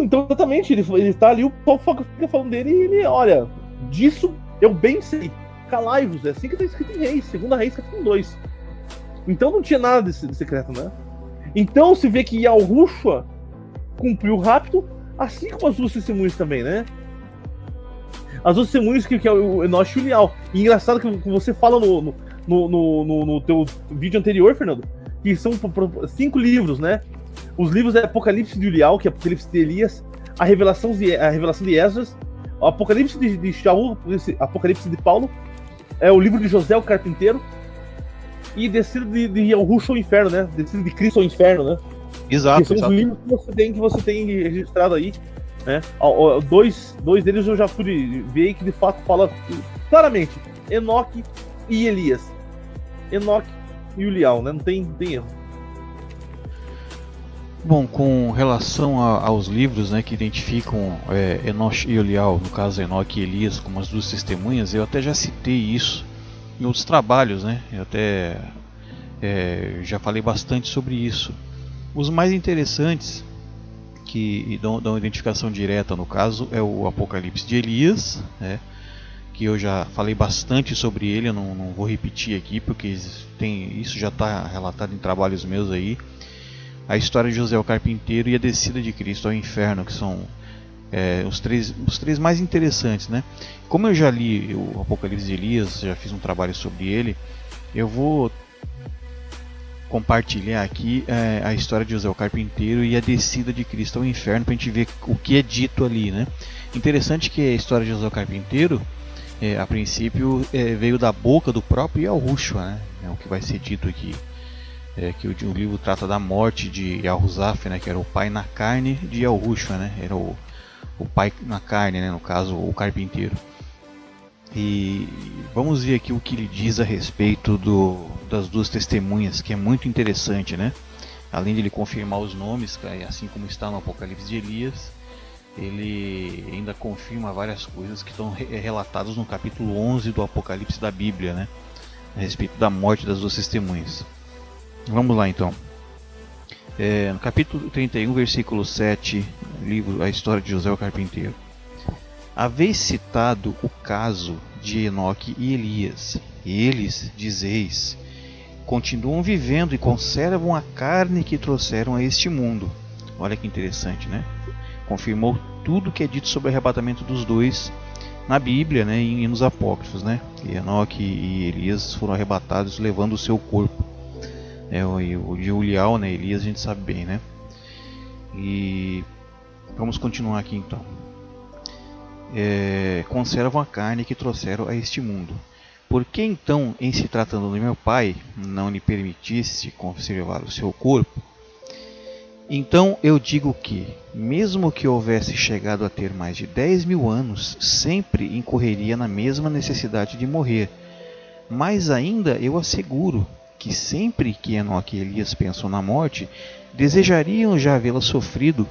Então exatamente, ele tá ali, o povo fica falando dele e ele, olha, disso eu bem sei. Calai-vos, é assim que tá escrito em Reis, 2 Reis, capítulo 2. Então não tinha nada de secreto, né? Então se vê que Yahushua cumpriu o rapto, assim como as duas testemunhas também, né? As duas testemunhas que é o Enoch e o Ulial. E engraçado que você fala no teu vídeo anterior, Fernando, que são 5 livros, né? Os livros é Apocalipse de Ulial, que é Apocalipse de Elias, a revelação de Esdras, o Apocalipse de Shaul, Apocalipse de Paulo, é o livro de José o Carpinteiro, e Descida de Yahushua ao Inferno, né? Descida de Cristo ao Inferno, né? Exato. Que são os livros que você tem registrado aí, né? Dois deles eu já fui ver que de fato fala claramente Enoque e Elias. Enoque e Ulial, né? Não tem erro. Bom, com relação aos livros, né, que identificam Enoch e Ulial, no caso Enoque e Elias, como as duas testemunhas, eu até já citei isso em outros trabalhos, né? Eu até já falei bastante sobre isso. Os mais interessantes, que dão uma identificação direta no caso, é o Apocalipse de Elias, né? Que eu já falei bastante sobre ele, eu não vou repetir aqui, porque isso já está relatado em trabalhos meus aí. A história de José o Carpinteiro e a descida de Cristo ao inferno, que são os três mais interessantes, né? Como eu já li o Apocalipse de Elias, já fiz um trabalho sobre ele, eu vou compartilhar aqui a história de José o Carpinteiro e a descida de Cristo ao inferno, para a gente ver o que é dito ali, né? Interessante que a história de José o Carpinteiro, a princípio, veio da boca do próprio Yahushua, né? É o que vai ser dito aqui. Que o livro trata da morte de Yahuzaf, né, que era o pai na carne de Yahushua, né, era o pai na carne, né, no caso o carpinteiro. E vamos ver aqui o que ele diz a respeito das duas testemunhas, que é muito interessante, né? Além de ele confirmar os nomes, assim como está no Apocalipse de Elias, ele ainda confirma várias coisas que estão relatadas no capítulo 11 do Apocalipse da Bíblia, né, a respeito da morte das duas testemunhas. Vamos lá então. No capítulo 31, versículo 7, livro A História de José o Carpinteiro. Haveis citado o caso de Enoque e Elias. Eles, dizeis, continuam vivendo e conservam a carne que trouxeram a este mundo. Olha que interessante, né? Confirmou tudo que é dito sobre o arrebatamento dos dois na Bíblia, né, e nos apócrifos, né? Que Enoque e Elias foram arrebatados levando o seu corpo. O de Ulial, né, Elias, a gente sabe bem, né? E vamos continuar aqui então. Conservam a carne que trouxeram a este mundo. Por que então, em se tratando de meu pai, não lhe permitisse conservar o seu corpo? Então eu digo que, mesmo que houvesse chegado a ter mais de 10.000 anos, sempre incorreria na mesma necessidade de morrer. Mas ainda eu asseguro que sempre que Enoque e Elias pensam na morte, desejariam já vê-la sofrido,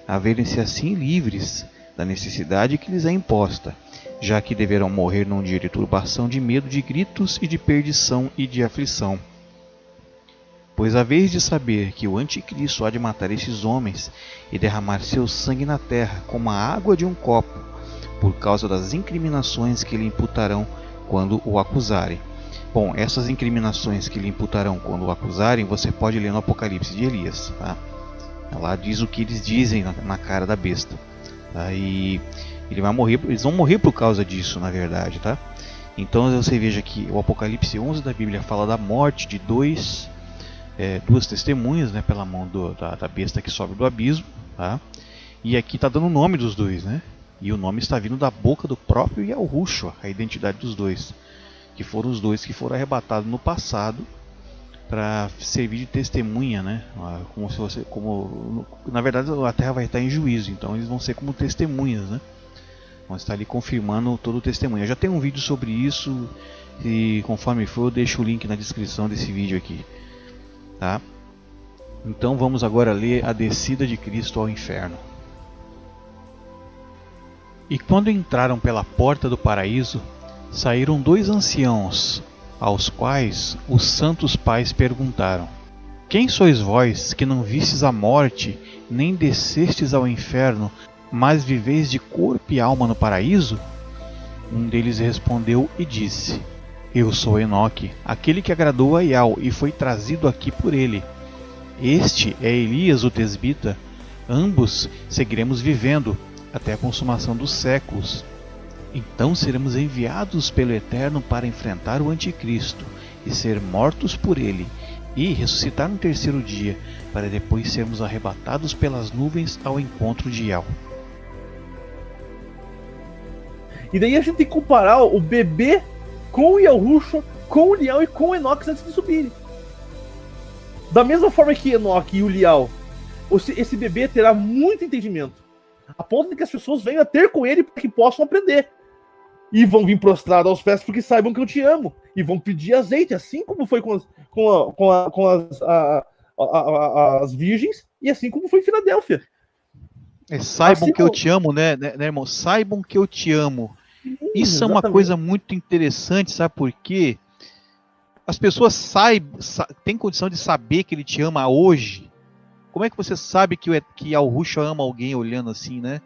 a verem-se assim livres da necessidade que lhes é imposta, já que deverão morrer num dia de turbação, de medo, de gritos e de perdição e de aflição. Pois haveis de saber que o anticristo há de matar esses homens e derramar seu sangue na terra, como a água de um copo, por causa das incriminações que lhe imputarão quando o acusarem. Bom, essas incriminações que lhe imputarão quando o acusarem, você pode ler no Apocalipse de Elias, tá? Lá diz o que eles dizem na cara da besta, tá? E ele vai morrer, eles vão morrer por causa disso, na verdade, tá? Então você veja que o Apocalipse 11 da Bíblia fala da morte de duas testemunhas, né, pela mão da besta que sobe do abismo, tá? E aqui está dando o nome dos dois, né? E o nome está vindo da boca do próprio Yahushua, a identidade dos dois, que foram os dois que foram arrebatados no passado para servir de testemunha, né? Na verdade a terra vai estar em juízo, então eles vão ser como testemunhas, né? Vão estar ali confirmando todo o testemunho. Eu já tenho um vídeo sobre isso e conforme for eu deixo o link na descrição desse vídeo aqui, tá? Então vamos agora ler a descida de Cristo ao inferno. E quando entraram pela porta do paraíso, saíram dois anciãos, aos quais os santos pais perguntaram: Quem sois vós, que não vistes a morte, nem descestes ao inferno, mas viveis de corpo e alma no paraíso? Um deles respondeu e disse: Eu sou Enoque, aquele que agradou a Ial e foi trazido aqui por ele. Este é Elias o tesbita. Ambos seguiremos vivendo até a consumação dos séculos. Então seremos enviados pelo Eterno para enfrentar o Anticristo e ser mortos por ele, e ressuscitar no terceiro dia, para depois sermos arrebatados pelas nuvens ao encontro de Ial. E daí a gente tem que comparar o bebê com o Yahushua, com o Lial e com o Enoque antes de subirem. Da mesma forma que Enoque e o Lial, esse bebê terá muito entendimento, a ponto de que as pessoas venham a ter com ele para que possam aprender. E vão vir prostrados aos pés porque saibam que eu te amo. E vão pedir azeite, assim como foi com as virgens, e assim como foi em Filadélfia. Saibam assim que eu te amo, né, irmão? Saibam que eu te amo. Isso é uma coisa muito interessante, sabe por quê? As pessoas têm condição de saber que ele te ama hoje. Como é que você sabe que Yahushua ama alguém olhando assim, né?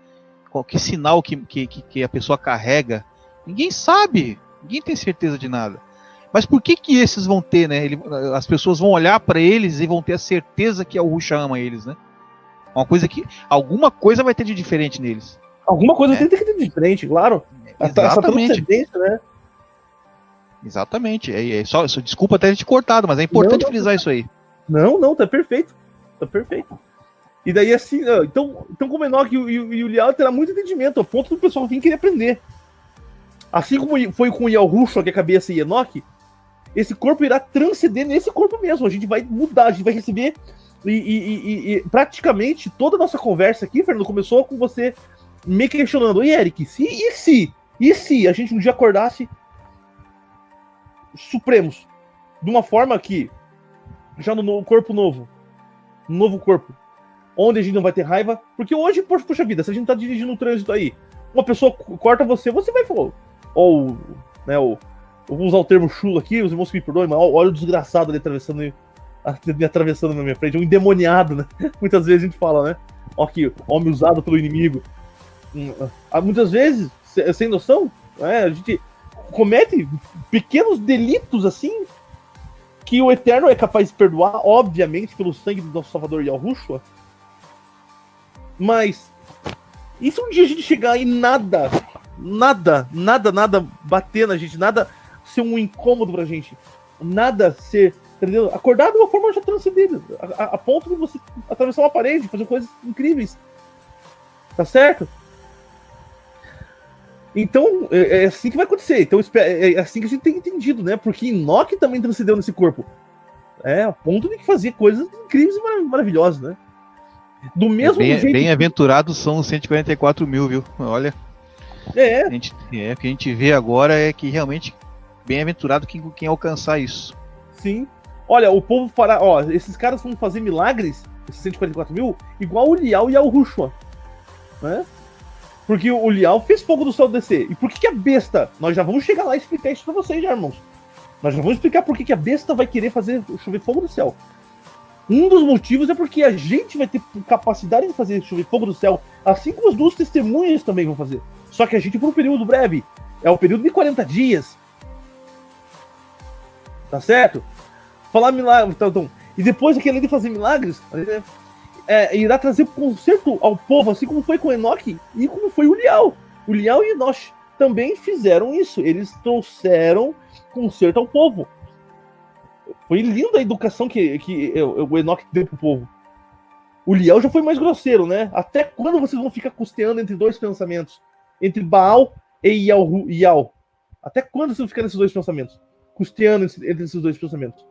Que sinal que a pessoa carrega? Ninguém sabe. Ninguém tem certeza de nada. Mas por que esses vão ter, né? As pessoas vão olhar para eles e vão ter a certeza que Yahushua ama eles, né? Alguma coisa vai ter de diferente neles. Alguma coisa tem que ter de diferente, claro. Exatamente. Essa transcendência, né? Exatamente. Só desculpa até te cortado, mas é importante frisar isso aí. Não, tá perfeito. Tá perfeito. E daí assim, então como o Enoque e o Lial terá muito entendimento, ao ponto do pessoal vir querer aprender. Assim como foi com o Yahushua, que é a cabeça e Enoque, esse corpo irá transcender nesse corpo mesmo. A gente vai mudar, a gente vai receber. E praticamente toda a nossa conversa aqui, Fernando, começou com você me questionando: e Eric, e se a gente um dia acordasse supremos, de uma forma que, já no corpo novo, no novo corpo, onde a gente não vai ter raiva, porque hoje, puxa vida, se a gente tá dirigindo um trânsito aí, uma pessoa corta você vai falar, ou, né, eu vou usar o termo chulo aqui, os irmãos que me perdoem, mas olha o desgraçado ali me atravessando na minha frente, um endemoniado, né? Muitas vezes a gente fala, né? Ó aqui, homem usado pelo inimigo. Muitas vezes, sem noção, né, a gente comete pequenos delitos assim, que o Eterno é capaz de perdoar, obviamente, pelo sangue do nosso Salvador Yahushua. Mas, e se um dia a gente chegar e nada bater na gente, nada ser um incômodo pra gente, nada ser, entendeu? Acordar de uma forma já transcendida, a ponto de você atravessar uma parede, fazer coisas incríveis. Tá certo? Então, é assim que vai acontecer. Então, é assim que a gente tem entendido, né? Porque Enoque também transcendeu nesse corpo. A ponto de fazer coisas incríveis e maravilhosas, né? Do mesmo jeito. Bem-aventurados são os 144 mil, viu? Olha. O que a gente vê agora é que realmente bem-aventurado quem alcançar isso. Sim. Olha, o povo fará. Ó, esses caras vão fazer milagres, esses 144 mil, igual o Lial e o Yahushua, né? Porque o Lial fez fogo do céu descer. E por que a besta? Nós já vamos chegar lá e explicar isso pra vocês, já, irmãos. Nós já vamos explicar por que a besta vai querer fazer chover fogo do céu. Um dos motivos é porque a gente vai ter capacidade de fazer chover fogo do céu, assim como as duas testemunhas também vão fazer. Só que a gente por um período breve. É o período de 40 dias. Tá certo? Falar milagres. Então, e depois aquele de fazer milagres, irá trazer conserto ao povo, assim como foi com Enoque e como foi o Lial. O Lial e Enoch também fizeram isso. Eles trouxeram conserto ao povo. Foi linda a educação que o Enoque deu pro povo. O Lial já foi mais grosseiro, né? Até quando vocês vão ficar custeando entre dois pensamentos? Entre Baal e Ial? Até quando vocês vão ficar nesses dois pensamentos? Custeando entre esses dois pensamentos?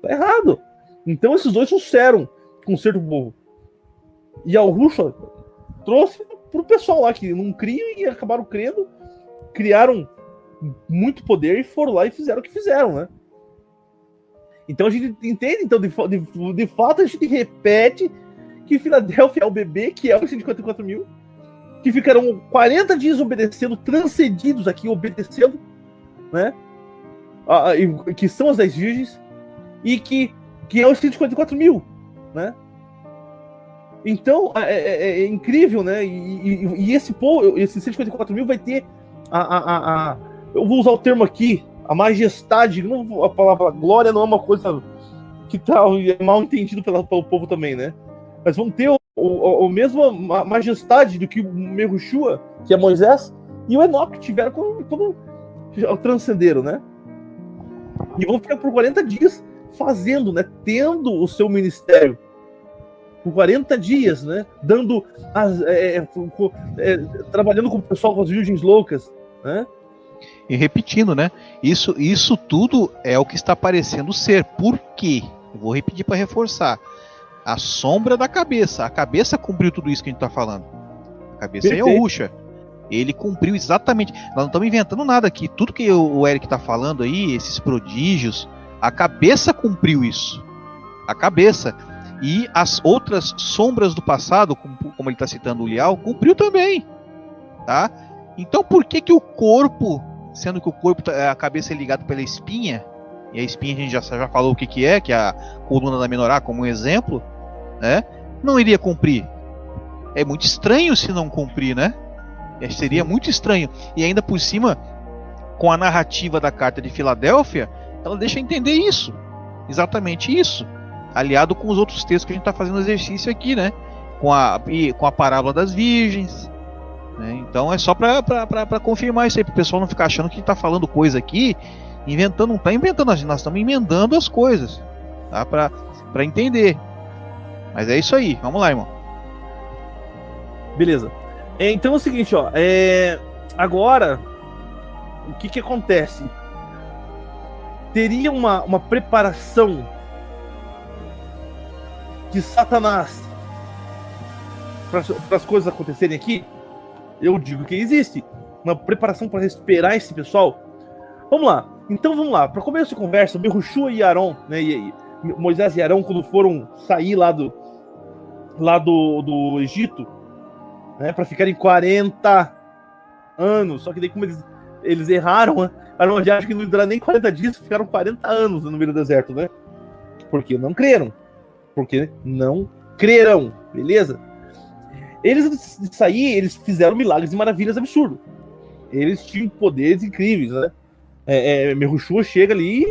Tá errado. Então esses dois trouxeram conserto pro povo. E Yahushua trouxe pro pessoal lá que não criam e acabaram crendo, criaram muito poder e foram lá e fizeram o que fizeram, né? Então a gente entende, então de fato a gente repete que Filadélfia é o bebê, que é os 144 mil, que ficaram 40 dias obedecendo, transcendidos aqui, obedecendo, né? Que são as 10 virgens, e que que é os 144 mil, né? Então, é incrível, né? E esse 144 mil vai ter eu vou usar o termo aqui, a majestade, não, a palavra glória não é uma coisa que tá mal entendido pelo povo também, né? Mas vão ter a mesma majestade do que o Merushua, que é Moisés, e o Enoque tiveram quando transcenderam, né? E vão ficar por 40 dias fazendo, né? Tendo o seu ministério. Por 40 dias, né? Dando trabalhando com o pessoal, com as virgens loucas, né? E repetindo, né? Isso tudo é o que está parecendo ser. Por quê? Eu vou repetir para reforçar. A sombra da cabeça. A cabeça cumpriu tudo isso que a gente está falando. A cabeça é Yahusha. Ele cumpriu exatamente. Nós não estamos inventando nada aqui. Tudo que o Eric está falando aí, esses prodígios, a cabeça cumpriu isso. A cabeça. E as outras sombras do passado, como ele está citando o Liao, cumpriu também. Tá? Então por que o corpo, sendo que o corpo, a cabeça é ligada pela espinha, e a espinha a gente já falou o que é a coluna da menorá como um exemplo, né? Não iria cumprir. É muito estranho se não cumprir, né? Seria muito estranho. E ainda por cima, com a narrativa da carta de Filadélfia, ela deixa entender isso. Exatamente isso. Aliado com os outros textos que a gente está fazendo exercício aqui, né? Com a parábola das virgens. Né? Então é só para confirmar isso aí, para o pessoal não ficar achando que a gente está falando coisa aqui, inventando. Não está inventando, nós estamos emendando as coisas, tá? Para entender. Mas é isso aí, vamos lá, irmão. Beleza. Então é o seguinte, ó. Agora, o que acontece? Teria uma preparação de Satanás para as coisas acontecerem aqui? Eu digo que existe uma preparação para esperar esse pessoal. Vamos lá. Então vamos lá. Para começo de conversa, Merushua e Arão, né, Moisés e Arão, quando foram sair lá do Egito, né, para ficarem 40 anos. Só que daí, como eles erraram, né, era uma viagem que não durou nem 40 dias, ficaram 40 anos no meio do deserto, né? Porque não creram. Porque não crerão, beleza? Eles sair, eles fizeram milagres e maravilhas absurdos. Eles tinham poderes incríveis, né? Merushua chega ali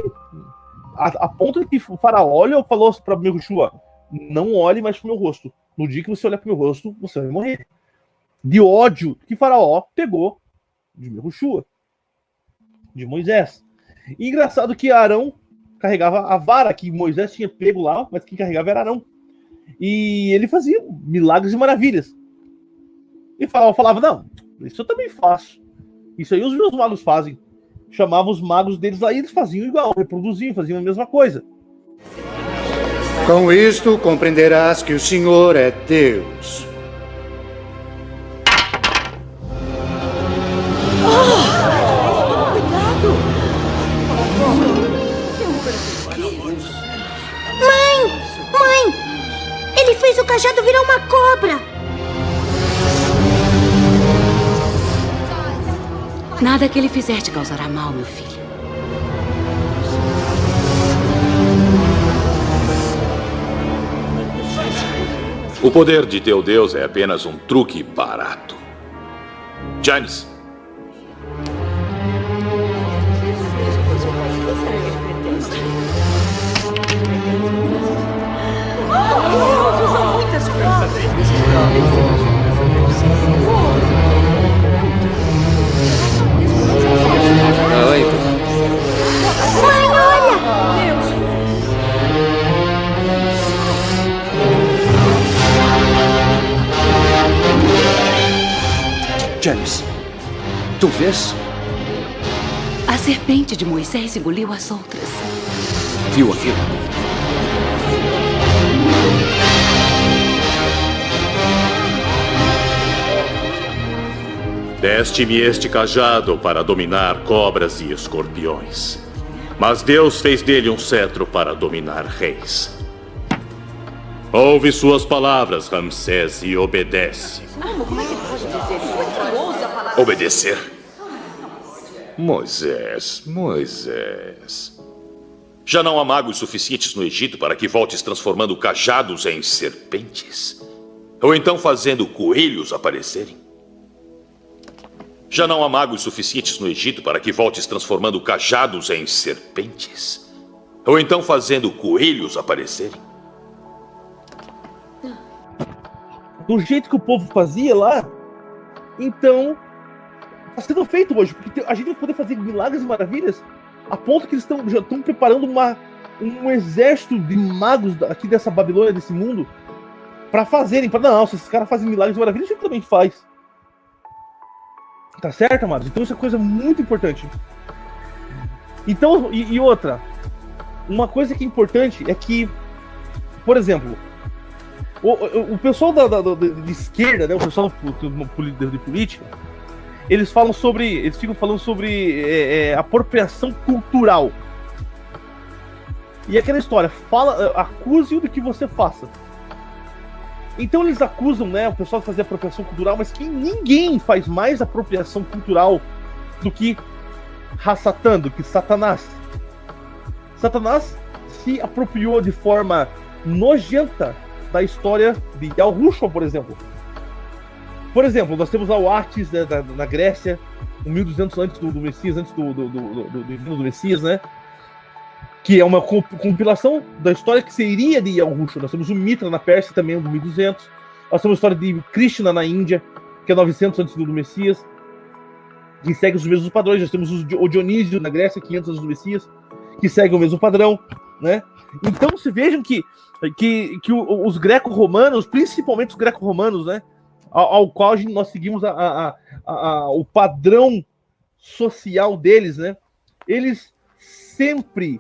a ponto de que o faraó falou para Merushua: não olhe mais pro meu rosto. No dia que você olhar pro meu rosto, você vai morrer. De ódio que faraó pegou de Merushua, de Moisés. E engraçado que Arão carregava a vara que Moisés tinha pego lá, mas quem carregava era Arão. E ele fazia milagres e maravilhas. E Faraó falava: não, isso eu também faço. Isso aí os meus magos fazem. Chamava os magos deles lá e eles faziam igual, reproduziam, faziam a mesma coisa. Com isto compreenderás que o Senhor é Deus. Cuidado! Mãe! Ele fez o cajado virar uma cobra! Nada que ele fizer te causará mal, meu filho. O poder de teu Deus é apenas um truque barato. James. Usam muitas cobras. Oi. Mãe, olha! James, tu vês? A serpente de Moisés engoliu as outras. Viu aquilo? Deste-me este cajado para dominar cobras e escorpiões. Mas Deus fez dele um cetro para dominar reis. Ouve suas palavras, Ramsés, e obedece. Como é que ele pode dizer isso? Ele ousa a palavra. Obedecer? Moisés. Já não há magos suficientes no Egito para que voltes transformando cajados em serpentes? Ou então fazendo coelhos aparecerem? Já não há magos suficientes no Egito para que voltes transformando cajados em serpentes? Ou então fazendo coelhos aparecerem? Do jeito que o povo fazia lá, então está sendo feito hoje, porque a gente vai poder fazer milagres e maravilhas a ponto que eles já estão preparando um exército de magos aqui dessa Babilônia, desse mundo, para fazerem. Não, se esses caras fazem milagres e maravilhas, a gente também faz. Tá certo, amados? Então isso é coisa muito importante. Então, e outra, uma coisa que é importante é que, por exemplo, o pessoal de esquerda, né, o pessoal de política, eles ficam falando sobre apropriação cultural. E aquela história, acuse-o do que você faça. Então eles acusam, né, o pessoal de fazer apropriação cultural, mas que ninguém faz mais apropriação cultural do que Hassatan, do que Satanás. Satanás se apropriou de forma nojenta da história de Yahushua, por exemplo. Por exemplo, nós temos lá o Artes, né, na Grécia, 1200 antes do Messias, antes do Messias, né? Que é uma compilação da história que seria de Yahushua. Nós temos o Mitra na Pérsia, também do 1200. Nós temos a história de Krishna na Índia, que é 900 antes do Messias, que segue os mesmos padrões. Nós temos o Dionísio na Grécia, 500 antes do Messias, que segue o mesmo padrão, né? Então, se vejam que os greco-romanos, principalmente os greco-romanos, né, ao qual nós seguimos o padrão social deles, né, eles sempre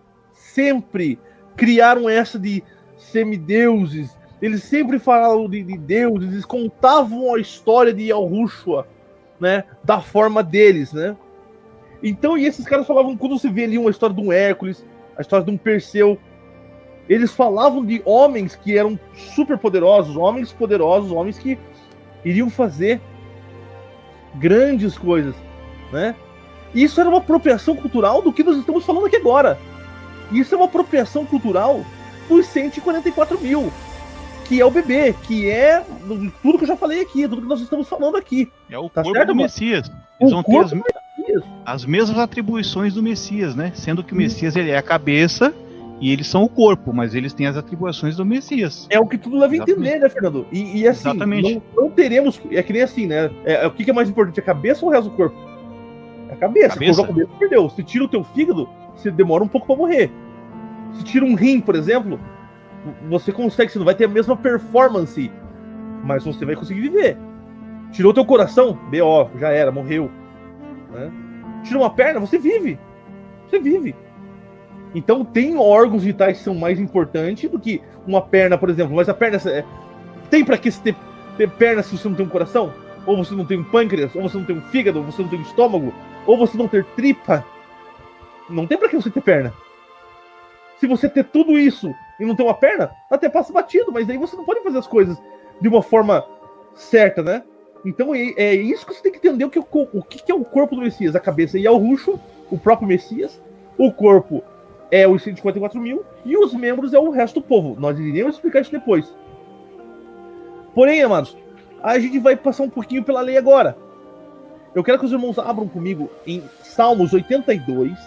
criaram essa de semideuses, eles sempre falavam de deuses, eles contavam a história de Yahushua, né, da forma deles, né. Então, e esses caras falavam, quando você vê ali uma história de um Hércules, a história de um Perseu, eles falavam de homens que eram super poderosos, homens que iriam fazer grandes coisas, né? Isso era uma apropriação cultural do que nós estamos falando aqui agora. Isso é uma apropriação cultural dos 144 mil, que é o bebê, que é tudo que eu já falei aqui, tudo que nós estamos falando aqui. É o tá corpo certo, do mano? Messias. Eles vão ter Messias. as mesmas atribuições do Messias, né? Sendo que o Messias ele é a cabeça e eles são o corpo, mas eles têm as atribuições do Messias. É o que tudo leva a entender, né, Fernando? E assim, exatamente. Não teremos. É que nem assim, né? O que é mais importante, a cabeça ou o resto do corpo? A cabeça. Se a cabeça perdeu. Se tira o teu fígado, você demora um pouco pra morrer. Se tira um rim, por exemplo, você consegue, você não vai ter a mesma performance, mas você vai conseguir viver. Tirou o teu coração, BO, já era, morreu. Né? Tira uma perna, você vive. Você vive. Então tem órgãos vitais que são mais importantes do que uma perna, por exemplo. Mas a perna... Tem pra que você ter perna se você não tem um coração? Ou você não tem um pâncreas? Ou você não tem um fígado? Ou você não tem um estômago? Ou você não ter tripa? Não tem pra que você ter perna. Se você ter tudo isso e não ter uma perna, até passa batido. Mas aí você não pode fazer as coisas de uma forma certa, né? Então é isso que você tem que entender o que é o corpo do Messias. A cabeça é Yahushua, o próprio Messias. O corpo é os 144 mil e os membros é o resto do povo. Nós iremos explicar isso depois. Porém, amados, a gente vai passar um pouquinho pela lei agora. Eu quero que os irmãos abram comigo em Salmos 82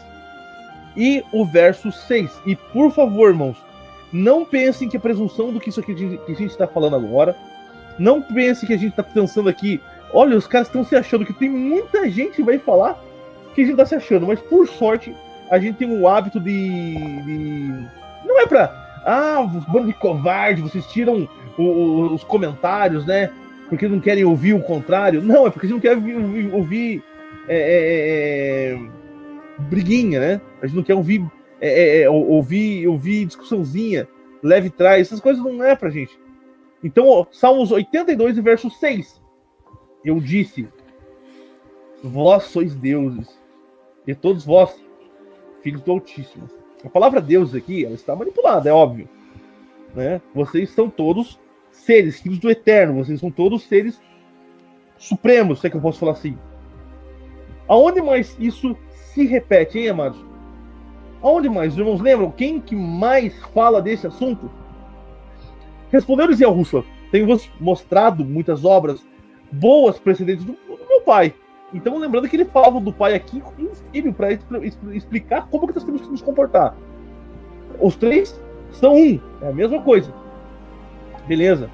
e o verso 6. E por favor, irmãos, não pensem que a presunção do que isso aqui que a gente está falando agora, não pensem que a gente está pensando aqui, olha, os caras estão se achando, que tem muita gente que vai falar que a gente está se achando, mas por sorte a gente tem o hábito de... Não é pra... bando de covarde, vocês tiram os comentários, né? Porque não querem ouvir o contrário. Não, é porque a gente não quer ouvir briguinha, né? A gente não quer ouvir discussãozinha, leve trás. Essas coisas não é pra gente. Então, Salmos 82, verso 6. Eu disse, vós sois deuses, e todos vós filhos do Altíssimo. A palavra Deus aqui, ela está manipulada, é óbvio. Né? Vocês são todos seres, filhos do Eterno. Vocês são todos seres supremos, se é que eu posso falar assim. Aonde mais isso se repete, hein, amados? Aonde mais? Os irmãos lembram? Quem que mais fala desse assunto? Respondeu Yahushua: tenho mostrado muitas obras boas precedentes do meu pai. Então, lembrando que ele falava do pai aqui com um filho para explicar como que nós temos que nos comportar. Os três são um, é a mesma coisa. Beleza.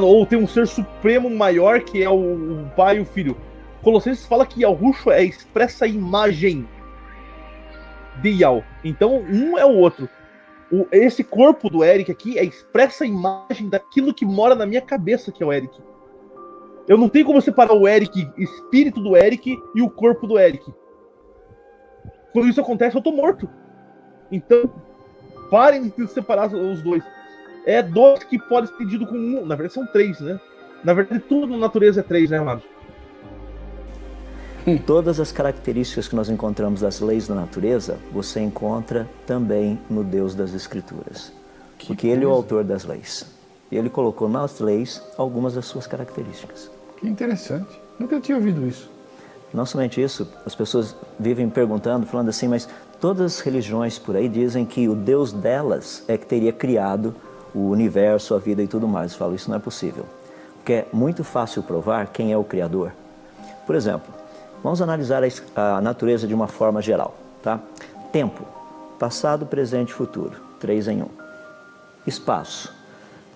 Ou tem um ser supremo maior que é o pai e o filho. Colossenses fala que Yahushua é a expressa imagem de Yah. Então, um é o outro. Esse corpo do Eric aqui é a expressa imagem daquilo que mora na minha cabeça, que é o Eric. Eu não tenho como separar o Eric, espírito do Eric, e o corpo do Eric. Quando isso acontece, eu tô morto. Então, parem de separar os dois. É dois que podem ser divididos com um. Na verdade, são três, né? Na verdade, tudo na natureza é três, né, amados? Todas as características que nós encontramos das leis da natureza, você encontra também no Deus das Escrituras. Porque Ele é o autor das leis. E Ele colocou nas leis algumas das suas características. Que interessante. Nunca tinha ouvido isso. Não somente isso, as pessoas vivem perguntando, falando assim, mas todas as religiões por aí dizem que o Deus delas é que teria criado o universo, a vida e tudo mais. Eu falo, isso não é possível. Porque é muito fácil provar quem é o Criador. Por exemplo, vamos analisar a natureza de uma forma geral, tá? Tempo, passado, presente e futuro, 3 em 1. Espaço,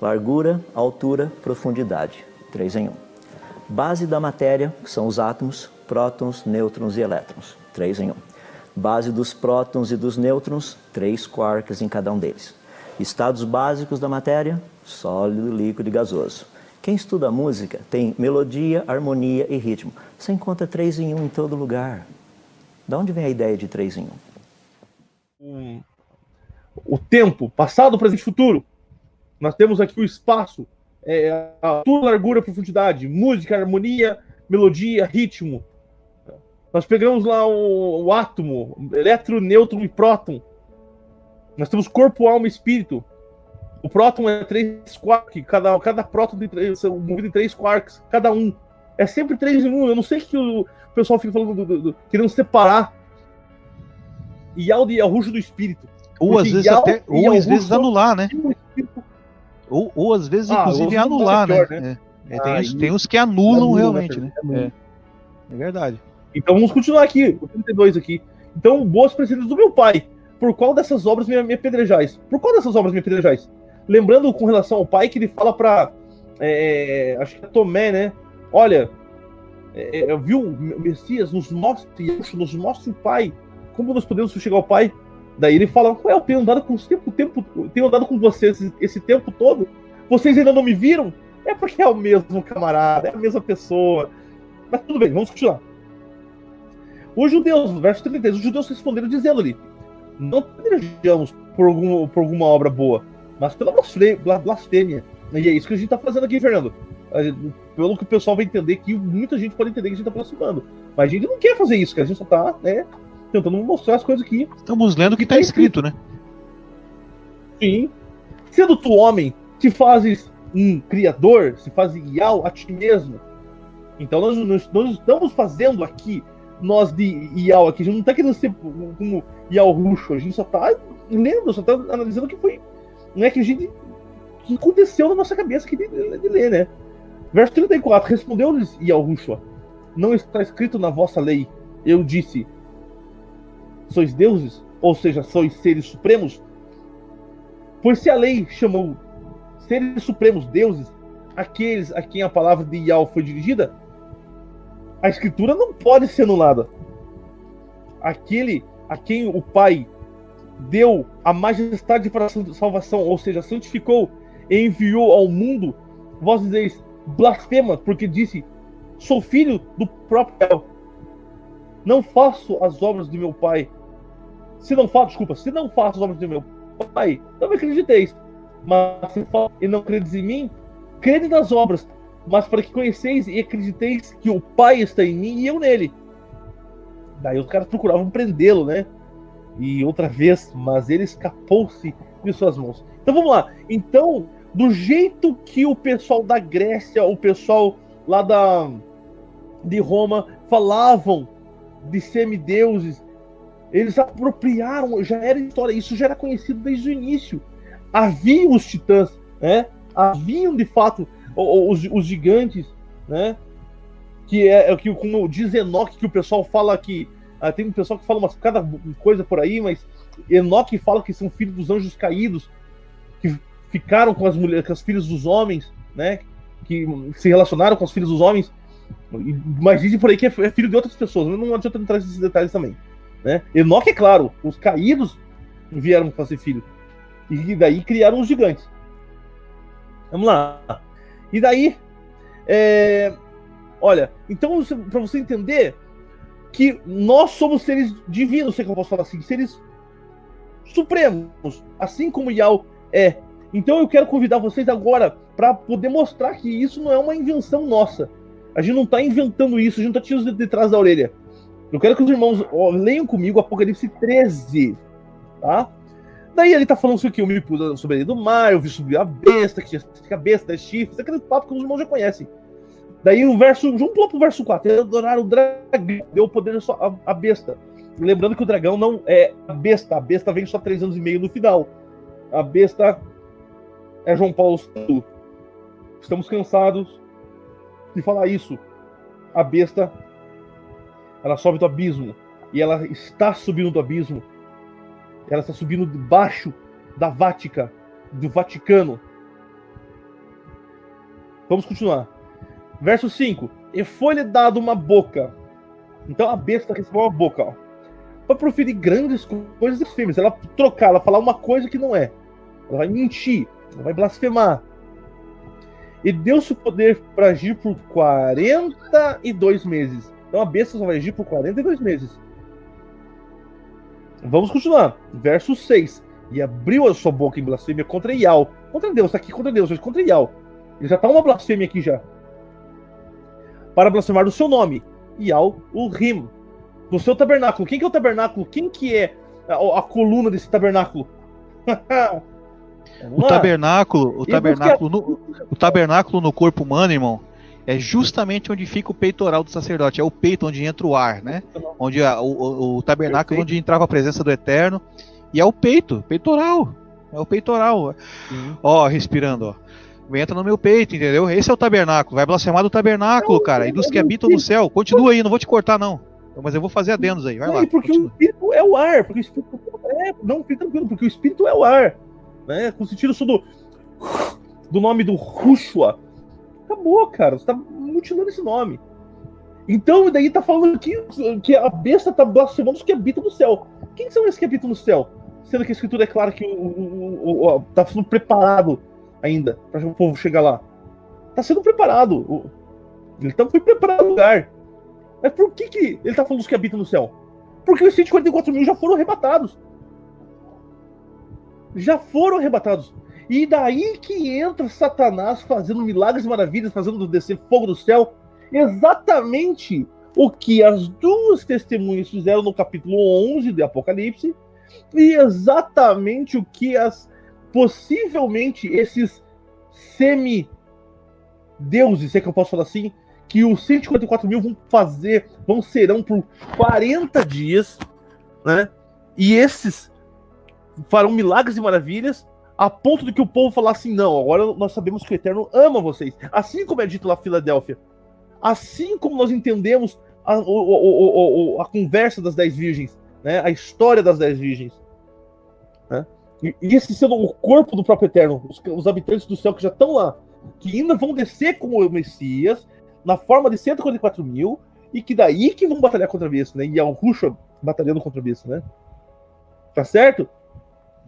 largura, altura, profundidade, 3 em 1. Base da matéria, que são os átomos, prótons, nêutrons e elétrons, 3 em 1. Base dos prótons e dos nêutrons, 3 quarks em cada um deles. Estados básicos da matéria, sólido, líquido e gasoso. Quem estuda música tem melodia, harmonia e ritmo. Você encontra 3 em 1 em todo lugar. Da onde vem a ideia de 3 em 1? O tempo, passado, presente e futuro. Nós temos aqui o espaço, a altura, largura, profundidade, música, harmonia, melodia, ritmo. Nós pegamos lá o átomo, elétron, nêutron e próton. Nós temos corpo, alma e espírito. O próton é 3 quarks, cada próton são movido em 3 quarks, cada um. É sempre 3 em 1. Eu não sei que o pessoal fica falando, querendo separar Yah de Yahushua do espírito. Ou às vezes até, ou às vezes anular, né? Ou às vezes, inclusive, anular, pior, né? Tem uns que anulam realmente, né? É verdade. Então vamos continuar aqui, o 32 aqui. Então, boas precedentes do meu pai. Por qual dessas obras me apedrejais? Por qual dessas obras me apedrejais? Lembrando com relação ao pai que ele fala para acho que é Tomé, né? Olha, viu, Messias, nos mostre o pai. Como nós podemos chegar ao pai? Daí ele fala, eu tenho andado com tenho andado com vocês esse tempo todo. Vocês ainda não me viram? É porque é o mesmo camarada, é a mesma pessoa. Mas tudo bem, vamos continuar. Os judeus, no verso 33, os judeus responderam dizendo-lhe: não apedrejamos por alguma obra boa, mas pela blasfêmia. E é isso que a gente está fazendo aqui, Fernando. Pelo que o pessoal vai entender, que muita gente pode entender que a gente está blasfemando. Mas a gente não quer fazer isso, que a gente só está, tentando mostrar as coisas aqui. Estamos lendo o que está escrito, né? Sim. Sendo tu homem, te fazes um criador, se fazes Yah a ti mesmo. Então nós estamos fazendo aqui, nós de Yah aqui, a gente não está querendo ser como Yahushua, a gente só está lendo, só está analisando o que foi, não é que a gente, que aconteceu na nossa cabeça aqui de ler, né? Verso 34, respondeu-lhes Yahushua: não está escrito na vossa lei, eu disse, sois deuses, ou seja, sois seres supremos? Pois se a lei chamou seres supremos deuses, aqueles a quem a palavra de Yah foi dirigida, a escritura não pode ser anulada. Aquele a quem o Pai deu a majestade para a salvação, ou seja, santificou e enviou ao mundo, vós dizeis blasfema, porque disse, sou filho do próprio Yah. Não faço as obras do meu Pai. Se não faço as obras do meu Pai, não me acrediteis. Mas se faço e não credes em mim, crede nas obras, mas para que conheceis e acrediteis que o Pai está em mim e eu nele. Daí os caras procuravam prendê-lo, né? E outra vez, mas ele escapou-se de suas mãos. Então vamos lá. Então, do jeito que o pessoal da Grécia, o pessoal lá de Roma falavam de semideuses, Eles apropriaram, já era história, isso já era conhecido desde o início. Haviam os titãs, né? Haviam de fato os gigantes, né? Que é que, como diz Enoque, que o pessoal fala que. Tem um pessoal que fala cada coisa por aí, mas Enoque fala que são filhos dos anjos caídos, que ficaram com as mulheres, com as filhas dos homens, né? Que se relacionaram com as filhas dos homens, mas dizem por aí que é filho de outras pessoas. Não adianta entrar nesses detalhes também, né? Enoque, é claro, os caídos vieram fazer filho, e daí criaram os gigantes. Vamos lá. E daí, olha, então para você entender que nós somos seres divinos, sei que eu posso falar assim, seres supremos, assim como Yao é. Então eu quero convidar vocês agora para poder mostrar que isso não é uma invenção nossa. A gente não está inventando isso, a gente não está tirando os dedos de trás da orelha. Eu quero que os irmãos leiam comigo Apocalipse 13, tá? Daí ele tá falando sobre o que eu me pus sobre a do mar, eu vi sobre a besta, que tinha cabeça, 10 chifres, aquele papo que os irmãos já conhecem. Daí o verso, vamos pular pro verso 4, eles adoraram o dragão, deu o poder só a besta. Lembrando que o dragão não é a besta vem só 3 anos e meio no final. A besta é João Paulo II. Estamos cansados de falar isso. A besta, ela sobe do abismo, e ela está subindo do abismo. Ela está subindo debaixo da Vática, do Vaticano. Vamos continuar. Verso 5. E foi-lhe dado uma boca. Então a besta recebeu uma boca, ó, para proferir grandes coisas blasfêmias. Ela trocar, ela falar uma coisa que não é. Ela vai mentir, ela vai blasfemar. E deu-se o poder para agir por 42 meses. Então a besta só vai agir por 42 meses. Vamos continuar. Verso 6. E abriu a sua boca em blasfêmia contra Yao. Contra Deus, tá aqui contra Deus, mas contra Yao. Ele já tá uma blasfêmia aqui já. Para blasfemar do seu nome. Yao, o Rim. Do seu tabernáculo. Quem que é o tabernáculo? Quem que é a coluna desse tabernáculo? O tabernáculo no corpo humano, irmão, é justamente onde fica o peitoral do sacerdote. É o peito onde entra o ar, né? Onde o tabernáculo onde entrava a presença do Eterno. E é o peitoral. É o peitoral. Ó, respirando, ó. Entra no meu peito, entendeu? Esse é o tabernáculo. Vai blasfemar do tabernáculo, cara. E dos que habitam no céu. Continua aí, não vou te cortar, não. Mas eu vou fazer adendos aí. Vai lá. Porque continua. O espírito é o ar. Porque o espírito não, fica tranquilo. Porque o espírito é o ar. Né? Com o sentido só do nome do Rushua. Acabou, cara. Você tá mutilando esse nome. Então, daí tá falando que a besta tá blasfemando os que habitam no céu. Quem são esses que habitam no céu? Sendo que a escritura é clara que tá sendo preparado ainda para o povo chegar lá. Tá sendo preparado. Ele foi preparado no lugar. Mas por que ele tá falando dos que habitam no céu? Porque os 144 mil já foram arrebatados. Já foram arrebatados. E daí que entra Satanás fazendo milagres e maravilhas, fazendo descer fogo do céu. Exatamente o que as duas testemunhas fizeram no capítulo 11 de Apocalipse. E exatamente o que possivelmente esses semi-deuses, se é que eu posso falar assim, que os 144 mil serão por 40 dias, né? E esses farão milagres e maravilhas, a ponto de que o povo falar assim, não, agora nós sabemos que o Eterno ama vocês. Assim como é dito lá em Filadélfia. Assim como nós entendemos a conversa das 10 virgens, né? A história das 10 virgens. Né? E esse sendo o corpo do próprio Eterno, os habitantes do céu que já estão lá, que ainda vão descer como o Messias, na forma de 144 mil, e que daí que vão batalhar contra a besta, né? E é o Rushua batalhando contra a besta, né? Tá certo?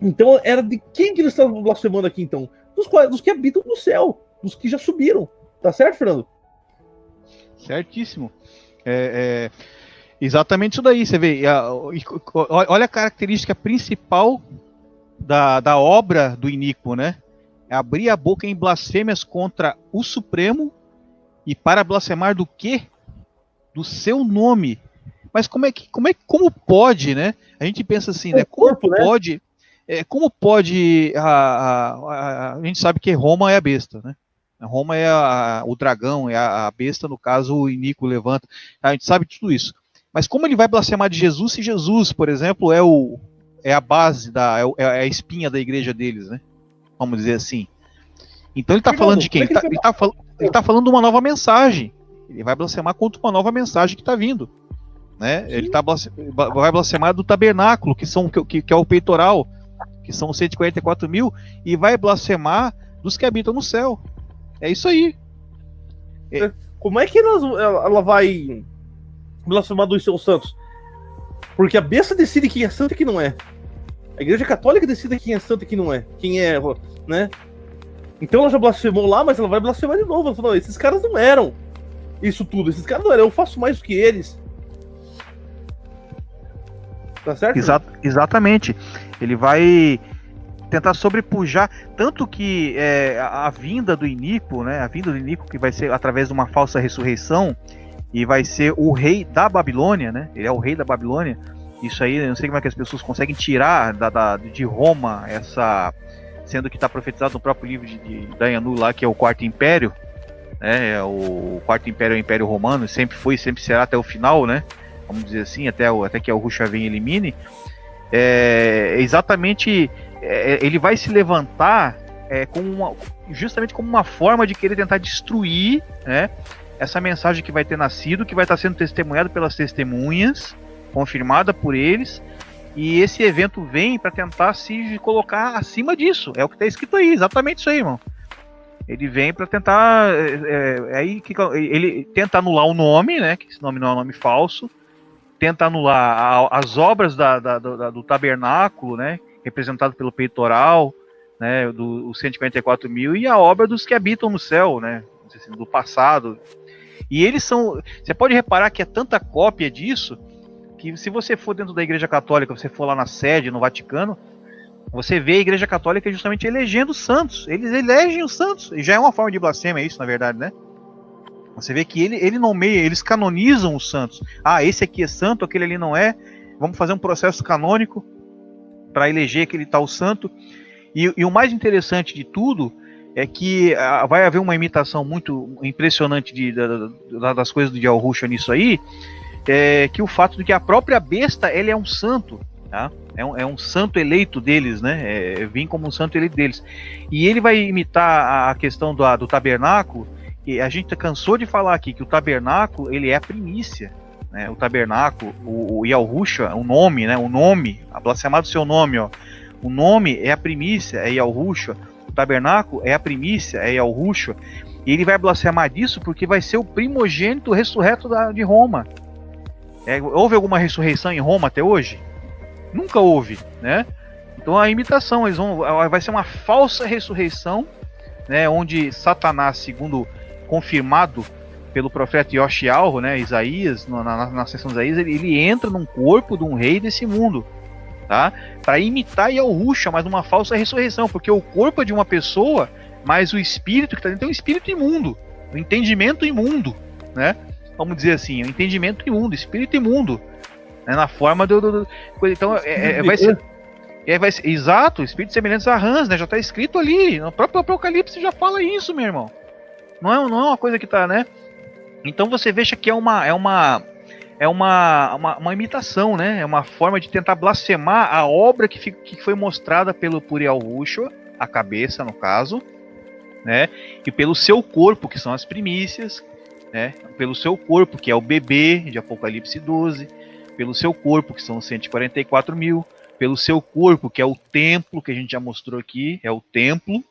Então era de quem que eles estavam blasfemando aqui, então? Dos que habitam no céu, dos que já subiram. Tá certo, Fernando? Certíssimo. Exatamente isso daí, você vê. Olha a característica principal da obra do iníquo, né? É abrir a boca em blasfêmias contra o Supremo e para blasfemar do quê? Do seu nome. Mas como pode, né? A gente pensa assim, né? Como pode? Como pode? A gente sabe que Roma é a besta, né? Roma é o dragão, é a besta, no caso o iníquo levanta. A gente sabe tudo isso. Mas como ele vai blasfemar de Jesus se Jesus, por exemplo, é a base, é a espinha da igreja deles, né? Vamos dizer assim. Então ele está falando de quem? Ele está falando de uma nova mensagem. Ele vai blasfemar contra uma nova mensagem que está vindo. Né? Ele vai blasfemar do tabernáculo, que é o peitoral, que são 144 mil, e vai blasfemar dos que habitam no céu. É isso aí. Como é que ela vai blasfemar dos seus santos? Porque a besta decide quem é santo e quem não é. A igreja católica decide quem é santo e quem não é. Quem é, né? Então ela já blasfemou lá, mas ela vai blasfemar de novo. Ela falou, esses caras não eram isso tudo. Esses caras não eram, eu faço mais do que eles. Tá certo? Exatamente. Ele vai tentar sobrepujar, tanto que a vinda do Inico, né? A vinda do Inico, que vai ser através de uma falsa ressurreição, e vai ser o rei da Babilônia, né? Ele é o rei da Babilônia. Isso aí, eu não sei como é que as pessoas conseguem tirar de Roma essa, sendo que está profetizado no próprio livro de Daniel lá, que é o Quarto Império, né? O Quarto Império é o Império Romano, sempre foi, sempre será até o final, né? Vamos dizer assim, até que a Rússia venha e elimine. Exatamente, ele vai se levantar justamente como uma forma de querer tentar destruir, né, essa mensagem que vai ter nascido, que vai estar sendo testemunhado pelas testemunhas, confirmada por eles, e esse evento vem para tentar se colocar acima disso. É o que está escrito aí, exatamente isso aí, irmão. Ele vem para tentar ele tenta anular o nome, né, que esse nome não é um nome falso, tenta anular as obras do tabernáculo, né, representado pelo peitoral, né, os 144 mil, e a obra dos que habitam no céu, né, do passado. E eles são... Você pode reparar que é tanta cópia disso, que se você for dentro da Igreja Católica, você for lá na sede, no Vaticano, você vê a Igreja Católica justamente elegendo os santos. Eles elegem os santos. E já é uma forma de blasfêmia isso, na verdade, né? Você vê que ele nomeia, eles canonizam os santos. Ah, esse aqui é santo, aquele ali não é. Vamos fazer um processo canônico para eleger aquele tal santo. E o mais interessante de tudo é que vai haver uma imitação muito impressionante das coisas do Yahushua nisso aí, que o fato de que a própria besta, ele é um santo, tá? É um santo eleito deles, né? Vem como um santo eleito deles. E ele vai imitar a questão do tabernáculo. E a gente cansou de falar aqui que o tabernáculo, ele é a primícia, né? O tabernáculo, o Yahushua, o nome, né? O nome, a blasfemar do seu nome, ó. O nome é a primícia, é Yahushua. O tabernáculo é a primícia, é Yahushua. E ele vai blasfemar disso porque vai ser o primogênito ressurreto de Roma. Houve alguma ressurreição em Roma até hoje? Nunca houve, né? Então a imitação, vai ser uma falsa ressurreição, né? Onde Satanás, segundo confirmado pelo profeta Yoshiao, né, Isaías, na seção de Isaías, ele entra num corpo de um rei desse mundo, tá? Para imitar Yahushua, mas numa falsa ressurreição, porque o corpo é de uma pessoa, mas o espírito que está dentro é um espírito imundo, um entendimento imundo, né? Vamos dizer assim, um entendimento imundo, espírito imundo, né? Na forma então vai ser exato, espíritos semelhantes a rãs, né? Já está escrito ali, no próprio Apocalipse já fala isso, meu irmão. Não é uma coisa que está, né? Então você veja que é uma imitação, né? É uma forma de tentar blasfemar a obra que foi mostrada por Yahushua, a cabeça no caso, né? E pelo seu corpo, que são as primícias, né? Pelo seu corpo, que é o bebê de Apocalipse 12, pelo seu corpo, que são 144 mil, pelo seu corpo, que é o templo, que a gente já mostrou aqui, é o templo,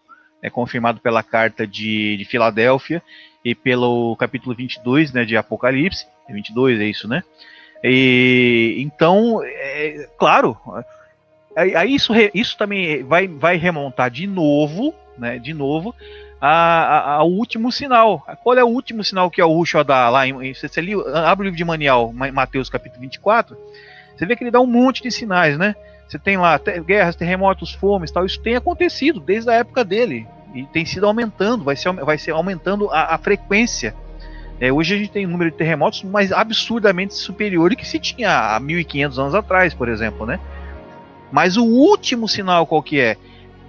confirmado pela carta de Filadélfia, e pelo capítulo 22, né, de Apocalipse, 22 é isso, né? E, então, claro, aí isso também vai remontar de novo, né, ao último sinal. Qual é o último sinal que o Yahushua dá lá? Você abre o livro de Manial, Mateus capítulo 24, você vê que ele dá um monte de sinais, né? Você tem lá guerras, terremotos, fomes, tal. Isso tem acontecido desde a época dele e tem sido aumentando, vai ser aumentando a frequência. Hoje a gente tem um número de terremotos mais absurdamente superior do que se tinha há 1500 anos atrás, por exemplo, né? Mas o último sinal qual que é?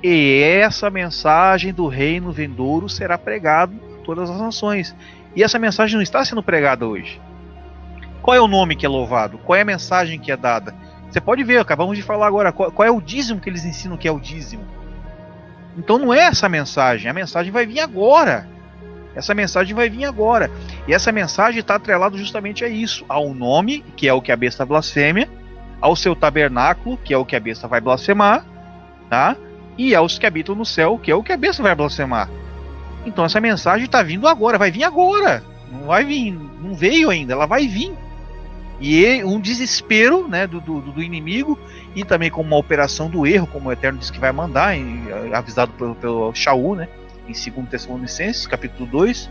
E essa mensagem do reino vindouro será pregada em todas as nações. E essa mensagem não está sendo pregada hoje. Qual é o nome que é louvado? Qual é a mensagem que é dada? Você pode ver, acabamos de falar agora, qual é o dízimo que eles ensinam que é o dízimo. Então não é essa mensagem, a mensagem vai vir agora. Essa mensagem vai vir agora. E essa mensagem está atrelada justamente a isso, ao nome, que é o que a besta blasfêmia, ao seu tabernáculo, que é o que a besta vai blasfemar, tá? E aos que habitam no céu, que é o que a besta vai blasfemar. Então essa mensagem está vindo agora, vai vir agora. Não vai vir, não veio ainda, ela vai vir. E um desespero, né, do inimigo, e também como uma operação do erro, como o Eterno disse que vai mandar, avisado pelo Shaul, né, em 2 Tessalonicenses, capítulo 2,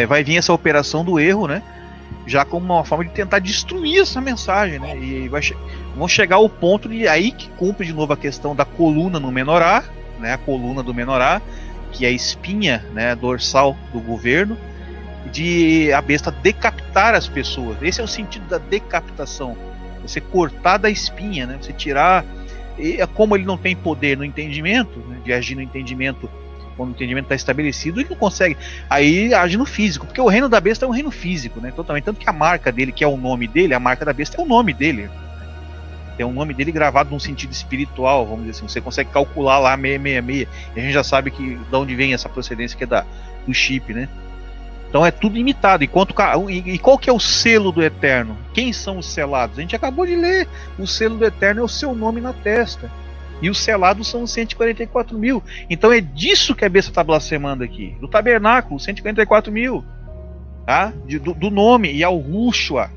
vai vir essa operação do erro, né, já como uma forma de tentar destruir essa mensagem, né, e vão chegar ao ponto de aí que cumpre de novo a questão da coluna no menorá, né, a coluna do menorá, que é a espinha, né, dorsal do governo, de a besta decapitar as pessoas. Esse é o sentido da decapitação. Você cortar da espinha, né? Você tirar. E como ele não tem poder no entendimento, né? De agir no entendimento, quando o entendimento está estabelecido, ele não consegue. Aí age no físico, porque o reino da besta é um reino físico, né? Totalmente. Tanto que a marca dele, que é o nome dele, a marca da besta é o nome dele. Tem um nome dele gravado num sentido espiritual, vamos dizer assim. Você consegue calcular lá 666. E a gente já sabe que de onde vem essa procedência que é do chip, né? Então é tudo imitado. E qual que é o selo do Eterno? Quem são os selados? A gente acabou de ler. O selo do Eterno é o seu nome na testa. E os selados são os 144 mil. Então é disso que a besta está blasfemando aqui. Do tabernáculo, 144 mil. Tá? Do nome, Yahushua.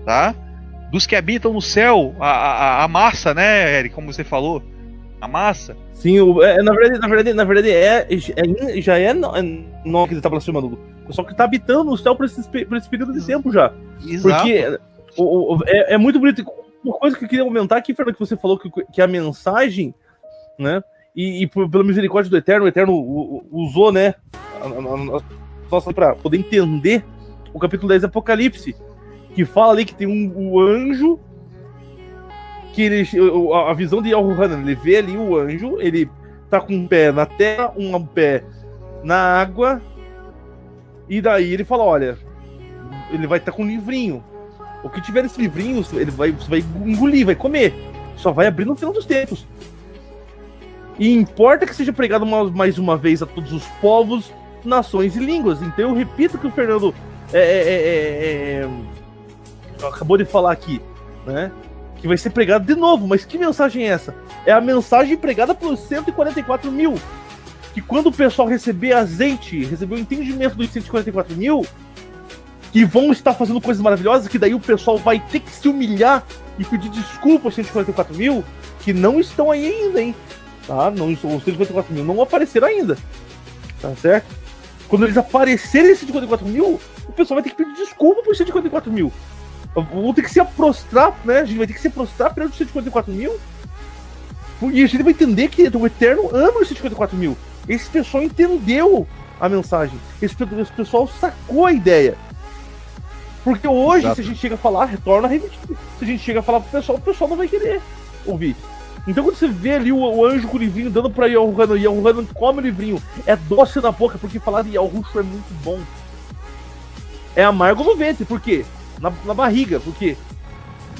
Tá? Dos que habitam no céu, a massa, né, Eric? Como você falou. A massa. Sim, na verdade já é nome que ele está blasfemando. O pessoal que está habitando no céu por esse período de tempo já. Exato. Porque é muito bonito. Uma coisa que eu queria comentar aqui, Fernando, que você falou que a mensagem, né? E pela misericórdia do Eterno, o Eterno usou, né? Nossa, para poder entender o capítulo 10 do Apocalipse, que fala ali que tem um anjo. Que a visão de Yahuhanan, ele vê ali o anjo, ele tá com um pé na terra, um pé na água, e daí ele fala, olha, ele vai estar com um livrinho. O que tiver nesse livrinho, você vai engolir, vai comer. Só vai abrir no final dos tempos. E importa que seja pregado mais uma vez a todos os povos, nações e línguas. Então eu repito o que o Fernando acabou de falar aqui, né? Que vai ser pregado de novo, mas que mensagem é essa? É a mensagem pregada pelos 144 mil. Que quando o pessoal receber azeite, receber o entendimento dos 144 mil, que vão estar fazendo coisas maravilhosas, que daí o pessoal vai ter que se humilhar e pedir desculpa aos 144 mil, que não estão aí ainda, hein? Tá? Não, os 144 mil não apareceram ainda. Tá certo? Quando eles aparecerem, esses 144 mil, o pessoal vai ter que pedir desculpa por 144 mil. Vão ter que se prostrar, né? A gente vai ter que se prostrar perante os 154 mil. E a gente vai entender que o Eterno ama os 154 mil. Esse pessoal entendeu a mensagem. Esse pessoal sacou a ideia. Porque hoje, exato, se a gente chega a falar, retorna a repetir. Se a gente chega a falar pro pessoal, o pessoal não vai querer ouvir. Então quando você vê ali o anjo com o livrinho dando pra Yahuhanan, e Yahuhanan come o livrinho, é doce na boca, porque falar de Yahushua é muito bom. É amargo no ventre, por quê? Na barriga, por quê?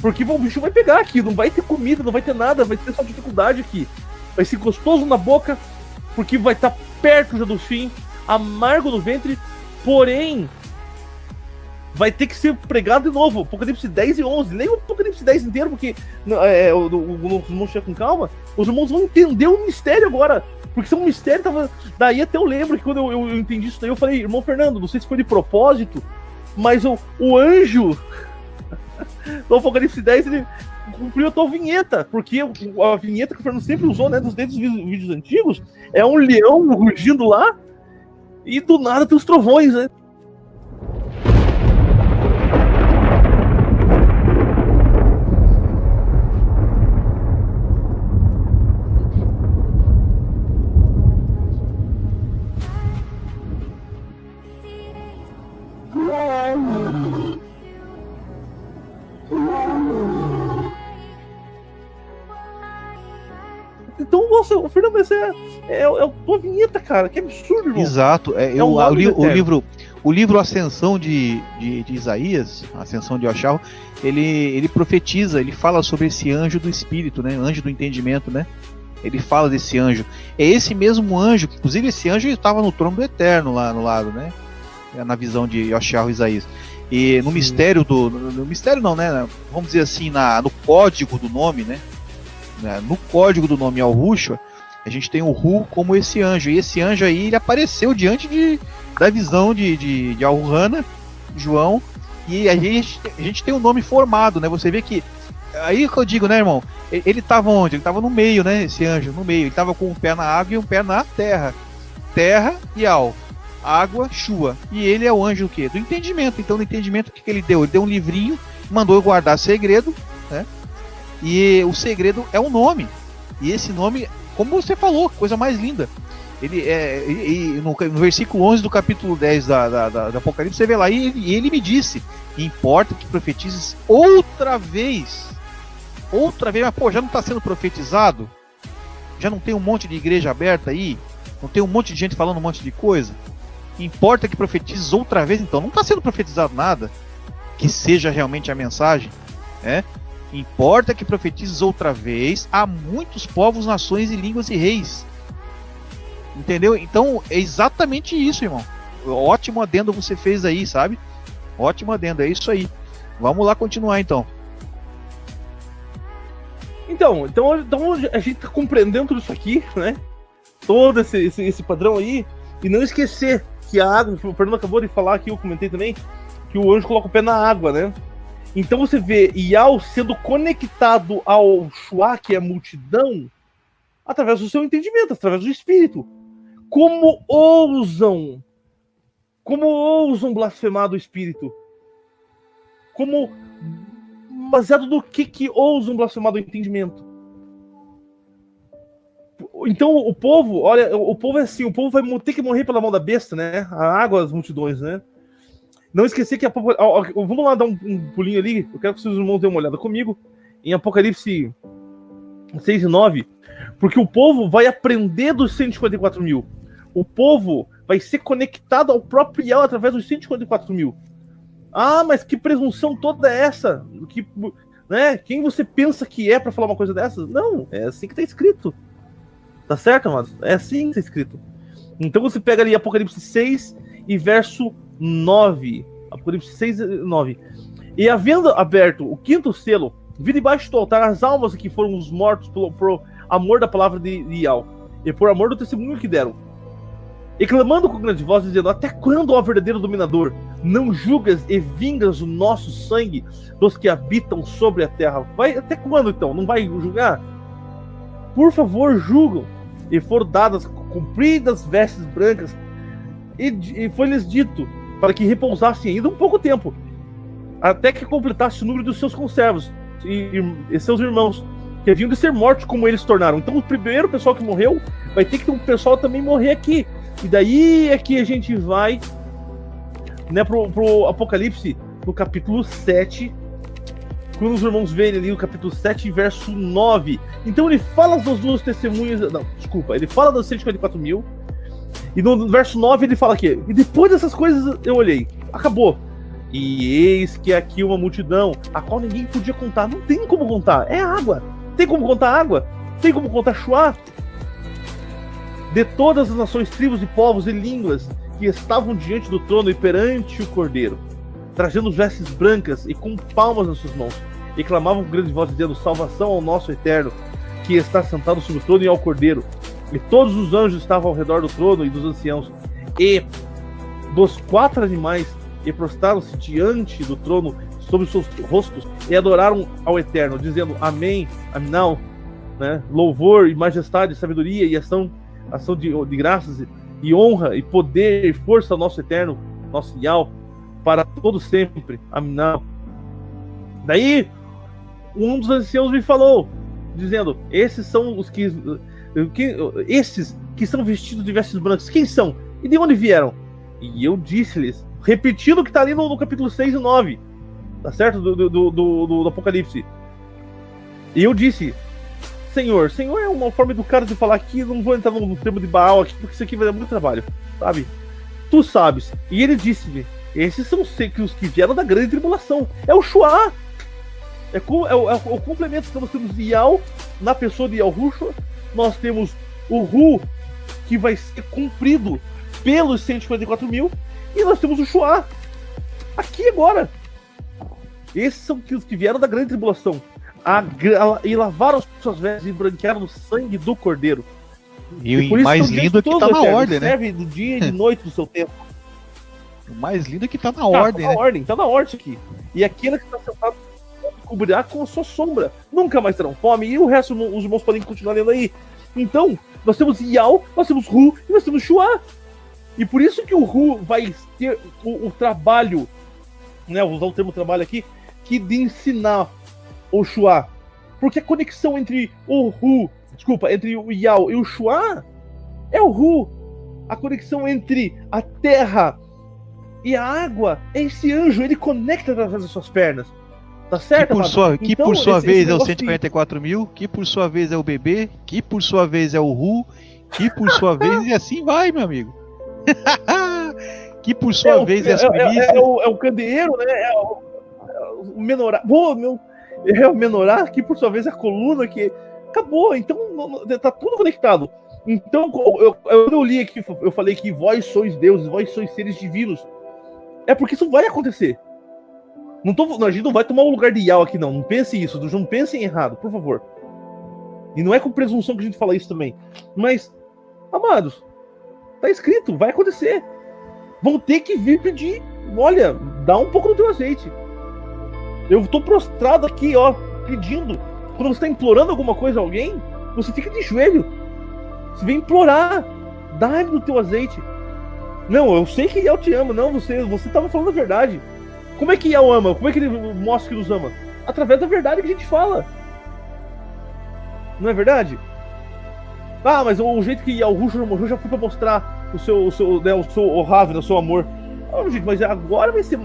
Porque o bicho vai pegar aqui, não vai ter comida, não vai ter nada, vai ter só dificuldade aqui. Vai ser gostoso na boca, porque vai estar perto já do fim, amargo no ventre, porém, vai ter que ser pregado de novo. Apocalipse 10 e 11, leia o Apocalipse 10 inteiro, porque os irmãos chegam com calma, os irmãos vão entender o mistério agora. Porque se é um mistério, daí até eu lembro que quando eu entendi isso daí, eu falei, irmão Fernando, não sei se foi de propósito, mas o anjo do Apocalipse 10, ele cumpriu a tua vinheta, porque a vinheta que o Fernando sempre usou, né, desde os vídeos antigos, é um leão rugindo lá, e do nada tem os trovões, né? Então, nossa, o Fernando, essa é a tua vinheta, cara. Que absurdo, irmão. Exato. O livro Ascensão de Isaías, Ascensão de Yoshahu, ele profetiza, ele fala sobre esse anjo do espírito, né? Anjo do entendimento, né? Ele fala desse anjo. É esse mesmo anjo, que inclusive esse anjo estava no trono do Eterno lá no lado, né? Na visão de Yoshahu e Isaías. E no mistério no mistério não, né? Vamos dizer assim, no código do nome, né? No código do nome Yahushua, a gente tem o Hu como esse anjo. E esse anjo aí, ele apareceu diante da visão de Al-Hana, João, e a gente tem um nome formado, né? Você vê que, aí que eu digo, né, irmão? Ele estava onde? Ele estava no meio, né? Esse anjo, no meio. Ele estava com um pé na água e um pé na terra. Terra e Al. Água, Shua. E ele é o anjo do quê? Do entendimento. Então, no entendimento, o que ele deu? Ele deu um livrinho, mandou eu guardar segredo, né? E o segredo é um nome. E esse nome, como você falou, coisa mais linda. Ele no versículo 11 do capítulo 10 da Apocalipse, você vê lá, e ele me disse: importa que profetizes outra vez, mas pô, já não está sendo profetizado? Já não tem um monte de igreja aberta aí? Não tem um monte de gente falando um monte de coisa? Importa que profetizes outra vez? Então não está sendo profetizado nada que seja realmente a mensagem, né? Importa que profetizes outra vez a muitos povos, nações e línguas e reis. Entendeu? Então é exatamente isso, irmão. Ótimo adendo você fez aí, sabe? Ótimo adendo, é isso aí. Vamos lá continuar então. Então a gente tá compreendendo tudo isso aqui, né? Todo esse padrão aí. E não esquecer que a água, o Fernando acabou de falar aqui, eu comentei também, que o anjo coloca o pé na água, né? Então você vê Ial sendo conectado ao Shua, que é a multidão, através do seu entendimento, através do espírito. Como ousam blasfemar do espírito? Baseado no que ousam blasfemar do entendimento? Então o povo, olha, o povo é assim, o povo vai ter que morrer pela mão da besta, né? A água das multidões, né? Não esquecer que vamos lá dar um pulinho ali, eu quero que os irmãos dêem uma olhada comigo, em Apocalipse 6 e 9, porque o povo vai aprender dos 154 mil. O povo vai ser conectado ao próprio Ial através dos 154 mil. Ah, mas que presunção toda é essa? Né? Quem você pensa que é para falar uma coisa dessa? Não, é assim que está escrito. Tá certo, amados? É assim que está escrito. Então você pega ali Apocalipse 6 e verso 9. Apocalipse 6 e 9. E havendo aberto o quinto selo, vi debaixo do altar as almas que foram os mortos por amor da palavra de Ial e por amor do testemunho que deram. E clamando com grande voz, dizendo: até quando, ó verdadeiro dominador, não julgas e vingas o nosso sangue dos que habitam sobre a terra? Até quando, então? Não vai julgar? Por favor, julgam. E foram dadas compridas vestes brancas, e foi-lhes dito para que repousassem ainda um pouco tempo, até que completasse o número dos seus conservos e seus irmãos, que haviam de ser mortos como eles se tornaram. Então o primeiro pessoal que morreu, vai ter que ter um pessoal também morrer aqui. E daí é que a gente vai, né, pro Apocalipse, no capítulo 7, quando os irmãos veem ali o capítulo 7, verso 9. Então ele fala das duas testemunhas, não, desculpa, ele fala dos 154 mil, e no verso 9 ele fala aqui: e depois dessas coisas eu olhei, acabou. E eis que aqui uma multidão, a qual ninguém podia contar. Não tem como contar, é água. Tem como contar água? Tem como contar Shua? De todas as nações, tribos e povos e línguas que estavam diante do trono e perante o Cordeiro, trazendo vestes brancas e com palmas nas suas mãos, e clamavam com grande voz, dizendo: salvação ao nosso Eterno, que está sentado sobre o trono, e ao Cordeiro. E todos os anjos estavam ao redor do trono e dos anciãos, e dos 4 animais, e prostraram-se diante do trono sobre os seus rostos, e adoraram ao Eterno, dizendo: amém, aminal, né? Louvor e majestade, sabedoria e ação de graças e honra e poder e força ao nosso Eterno, nosso Ial, para todo sempre. Aminal. Daí um dos anciãos me falou, dizendo: esses são os esses que são vestidos de vestes brancas, quem são? E de onde vieram? E eu disse-lhes, repetindo o que está ali no capítulo 6 e 9, tá certo? Do Apocalipse. E eu disse: Senhor é uma forma educada de falar aqui, não vou entrar no termo de Baal aqui, porque isso aqui vai dar muito trabalho, sabe? tu sabes. E ele disse-me, esses são os que vieram da grande tribulação. É o Shuá. É o complemento que nós temos de Yao, na pessoa de Yahushua. Nós temos o Hu, que vai ser cumprido pelos 144 mil. E nós temos o Shuá. Aqui agora. Esses são os que vieram da grande tribulação. E lavaram as suas vestes e branquearam no sangue do Cordeiro. E o mais lindo é que tá na ordem, né? Serve do dia e de noite do seu tempo. O mais lindo é que tá na ordem, né? Tá na ordem isso aqui. E aquele que está sentado cobrirá com a sua sombra. Nunca mais terão fome. E o resto os irmãos podem continuar lendo aí. Então, nós temos Yao, nós temos Hu e nós temos Shuá. E por isso que o Hu vai ter o trabalho, né? Vou usar o termo trabalho aqui, que de ensinar o Shuá. Porque a conexão entre entre o Yao e o Shuá é o Hu. A conexão entre a terra e a água é esse anjo, ele conecta através das suas pernas. Tá certo? Que por sua vez é o 144 mil, que por sua vez é o bebê, que por sua vez é o Hu, que por sua vez e assim vai, meu amigo. Que por sua vez é as primícias. É o candeeiro, né? É o menorá. É o menorá, que por sua vez é a coluna, que acabou. Então tá tudo conectado. Então, quando eu li aqui, eu falei que vós sois deuses, vós sois seres divinos. É porque isso vai acontecer. A gente não vai tomar o lugar de Yao aqui, não. Não pense isso. Não pensem errado, por favor. E não é com presunção que a gente fala isso também. Mas, amados, tá escrito, vai acontecer. Vão ter que vir pedir. Olha, dá um pouco do teu azeite. Eu tô prostrado aqui, ó, pedindo. Quando você tá implorando alguma coisa a alguém, você fica de joelho. Você vem implorar. Dá-lhe do teu azeite. Não, eu sei que Yao te ama. Não, você tava falando a verdade. Como é que Yao ama? Como é que ele mostra que nos ama? Através da verdade que a gente fala. Não é verdade? Ah, mas o jeito que Yahushua morreu já foi pra mostrar o seu Ravna, o seu amor. Ah, gente, mas agora vai ser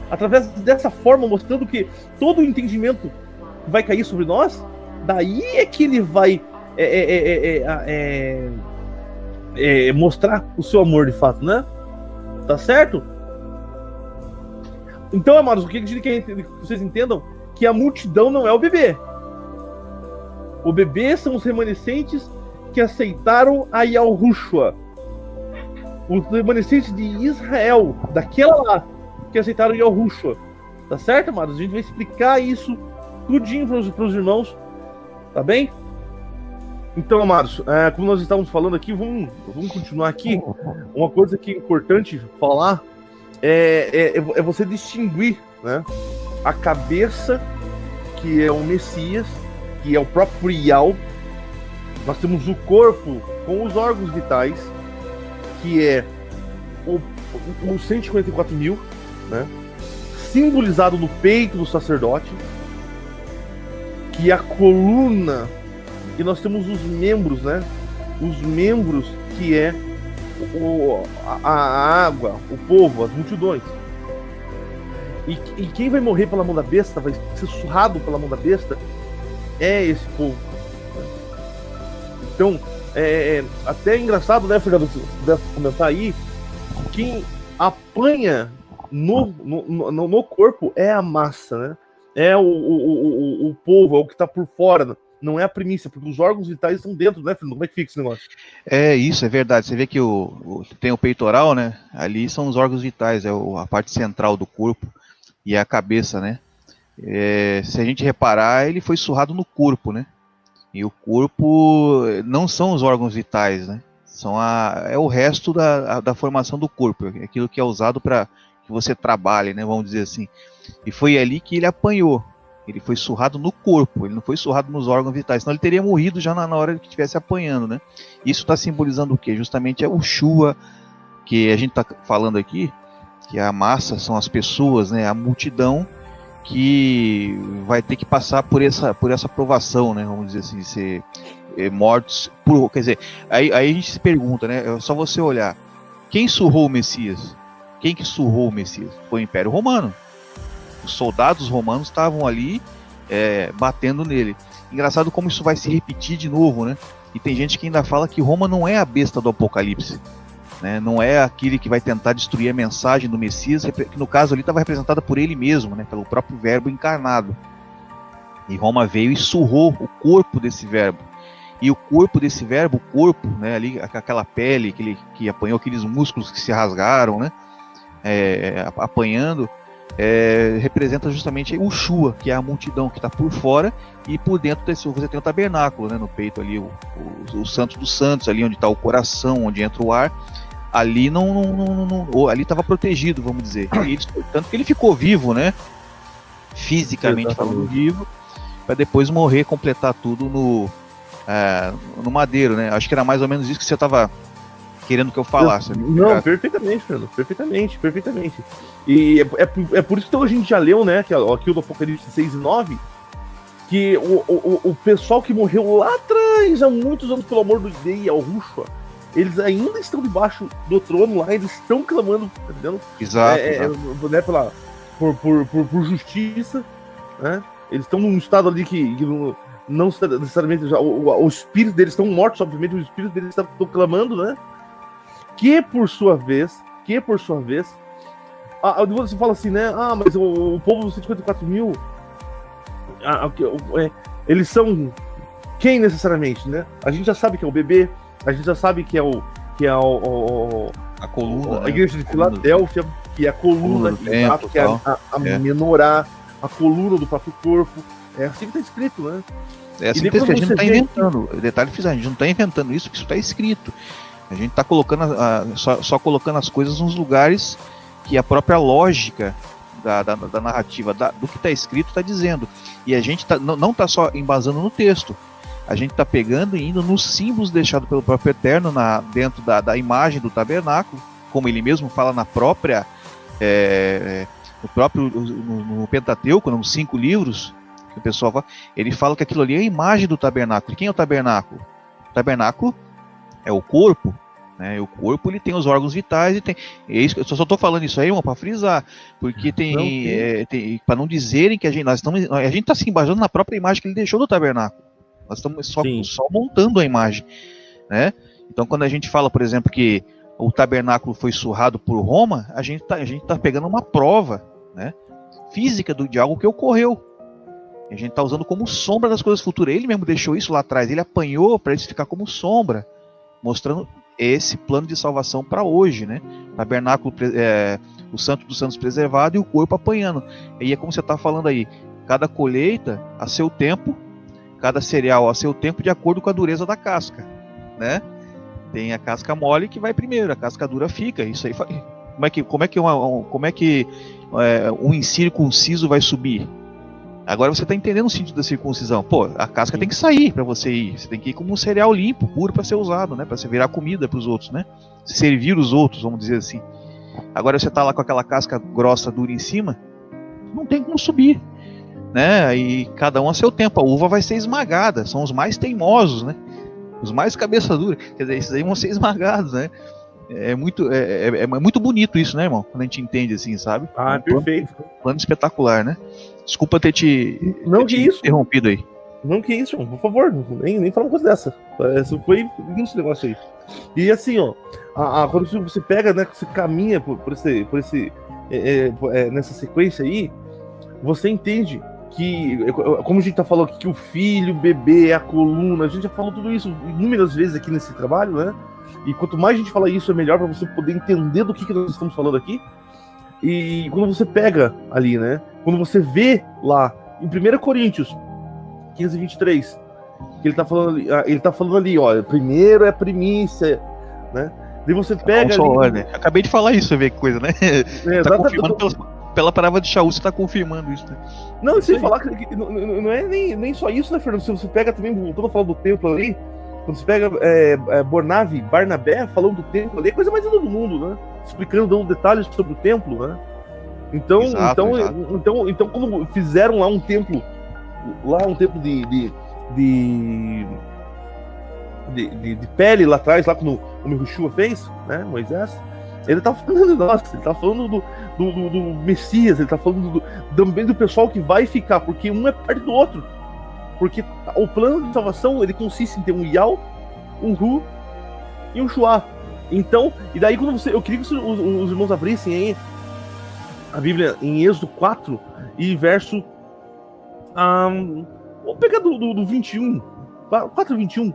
através dessa forma, mostrando que todo o entendimento vai cair sobre nós. Daí é que ele vai mostrar o seu amor de fato, né? Tá certo? Então, amados, o que a gente quer que vocês entendam? Que a multidão não é o bebê. O bebê são os remanescentes que aceitaram a Yahushua. Os remanescentes de Israel, daquela lá, que aceitaram Yahushua. Tá certo, amados? A gente vai explicar isso tudinho para os irmãos. Tá bem? Então, amados, como nós estávamos falando aqui, vamos continuar aqui. Uma coisa que é importante falar é você distinguir, né, a cabeça, que é o Messias, que é o próprio Yao. Nós temos o corpo com os órgãos vitais, que é os 144 mil, né, simbolizado no peito do sacerdote, que é a coluna, e nós temos os membros, né, os membros que é a água, o povo, as multidões. E quem vai morrer pela mão da besta, vai ser surrado pela mão da besta, é esse povo. Então, até engraçado, né, Fernando, se pudesse comentar aí, quem apanha no corpo é a massa, né? É o povo, é o que está por fora, não é a primícia, porque os órgãos vitais estão dentro, né, Fernando? Como é que fica esse negócio? Isso é verdade. Você vê que tem o peitoral, né? Ali são os órgãos vitais, a parte central do corpo e a cabeça, né? Se a gente reparar, ele foi surrado no corpo, né? E o corpo não são os órgãos vitais, né? É o resto da formação do corpo, aquilo que é usado para que você trabalhe, né? Vamos dizer assim. E foi ali que ele apanhou. Ele foi surrado no corpo, ele não foi surrado nos órgãos vitais, senão ele teria morrido já na hora que estivesse apanhando, né? Isso está simbolizando o quê? Justamente é o Shua, que a gente está falando aqui, que a massa são as pessoas, né? A multidão que vai ter que passar por essa provação, né? Vamos dizer assim, de ser mortos por... Quer dizer, aí a gente se pergunta, né? É só você olhar, quem surrou o Messias? Quem que surrou o Messias? Foi o Império Romano. Os soldados romanos estavam ali batendo nele. Engraçado como isso vai se repetir de novo, né? E tem gente que ainda fala que Roma não é a besta do Apocalipse. né? Não é aquele que vai tentar destruir a mensagem do Messias, que no caso ali estava representada por ele mesmo, né? Pelo próprio Verbo encarnado. E Roma veio e surrou o corpo desse Verbo. E o corpo desse Verbo, o corpo, né, ali, aquela pele que apanhou, aqueles músculos que se rasgaram, né, apanhando, representa justamente o Shua, que é a multidão que está por fora, e por dentro você tem o tabernáculo, né, no peito ali, o Santo dos Santos, ali onde está o coração, onde entra o ar. Ali ali estava protegido, vamos dizer. E tanto que ele ficou vivo, né, fisicamente falando vivo, para depois morrer, completar tudo no madeiro, né? Acho que era mais ou menos isso que você estava querendo que eu falasse. Não, perfeitamente, Fernando, perfeitamente. E é por isso que a gente já leu, né, que aqui o Apocalipse 6 e 9, que o pessoal que morreu lá atrás, há muitos anos, pelo amor do Deus, ao Rushua, eles ainda estão debaixo do trono lá, eles estão clamando, tá entendendo? Exato. Né, por justiça, né? Eles estão num estado ali que não necessariamente os espíritos deles estão mortos, obviamente, os espíritos deles estão clamando, né? Que por sua vez, você fala assim, né? Ah, mas o povo dos 154 mil, eles são quem necessariamente, né? A gente já sabe que é o bebê, a gente já sabe que é a coluna, a igreja de Filadélfia, que é a coluna, templo, que é a menorá, a coluna do próprio corpo. É assim que está escrito, né? É assim que a gente não está inventando. Detalhe, a gente não está inventando isso, porque isso está escrito. A gente está colocando só colocando as coisas nos lugares que a própria lógica da narrativa do que está escrito está dizendo. E a gente não está só embasando no texto. A gente está pegando e indo nos símbolos deixados pelo próprio Eterno dentro da imagem do tabernáculo, como ele mesmo fala no Pentateuco, nos 5 livros, que o pessoal fala, ele fala que aquilo ali é a imagem do tabernáculo. E quem é o tabernáculo? O tabernáculo é o corpo, né? O corpo, ele tem os órgãos vitais e tem. Eu só estou falando isso aí, irmão, para frisar, porque tem para não dizerem que a gente está se embasando na própria imagem que ele deixou do tabernáculo. Nós estamos só montando a imagem, né? Então, quando a gente fala, por exemplo, que o tabernáculo foi surrado por Roma, a gente tá pegando uma prova, né, física de algo que ocorreu. A gente está usando como sombra das coisas futuras. Ele mesmo deixou isso lá atrás, ele apanhou para isso ficar como sombra, mostrando esse plano de salvação para hoje, né? Tabernáculo, o Santo dos Santos preservado e o corpo apanhando. E é como você está falando aí, cada colheita a seu tempo, cada cereal a seu tempo, de acordo com a dureza da casca, né? Tem a casca mole que vai primeiro, a casca dura fica. Isso aí, como é que um incircunciso vai subir? Agora você está entendendo o sentido da circuncisão. Pô, a casca tem que sair para você ir. Você tem que ir como um cereal limpo, puro, para ser usado, né? Para você virar comida para os outros, né? Servir os outros, vamos dizer assim. Agora você está lá com aquela casca grossa, dura em cima, não tem como subir, né? E cada um a seu tempo. A uva vai ser esmagada. São os mais teimosos, né? Os mais cabeça dura. Quer dizer, esses aí vão ser esmagados, né? É muito bonito isso, né, irmão? Quando a gente entende assim, sabe? Ah, perfeito. Plano espetacular, né? Desculpa ter te interrompido aí. Não, que isso, por favor, nem fala uma coisa dessa. Isso foi esse negócio aí. E assim, ó, quando você pega, né, você caminha nessa sequência aí, você entende que, como a gente tá falando aqui, que o filho, o bebê, a coluna, a gente já falou tudo isso inúmeras vezes aqui nesse trabalho, né? E quanto mais a gente fala isso, é melhor para você poder entender do que nós estamos falando aqui. E quando você pega ali, né? Quando você vê lá em 1 Coríntios 15, 23, que ele tá falando ali, ó, primeiro é primícia, né? Daí você pega ali... Acabei de falar isso, você vê que coisa, né? Tá confirmando pela palavra de Shaul, você tá confirmando isso, né? Não, sem falar que não é nem só isso, né, Fernando? Se você pega também, voltando a falar do templo ali, quando você pega Barnabé falando do templo ali, é a coisa mais linda do mundo, né? Explicando, dando detalhes sobre o templo, né? Então, exato. Então quando fizeram lá um templo de pele lá atrás, lá quando o Yahushua fez, né, Moisés, ele tá falando de nós, ele tá falando do Messias, ele tá falando também do pessoal que vai ficar, porque um é parte do outro. Porque o plano de salvação, ele consiste em ter um Yau, um Ru e um Shua. Então, e daí quando eu queria que os irmãos abrissem aí a Bíblia em Êxodo 4 e verso... vamos pegar do 21, 4:21.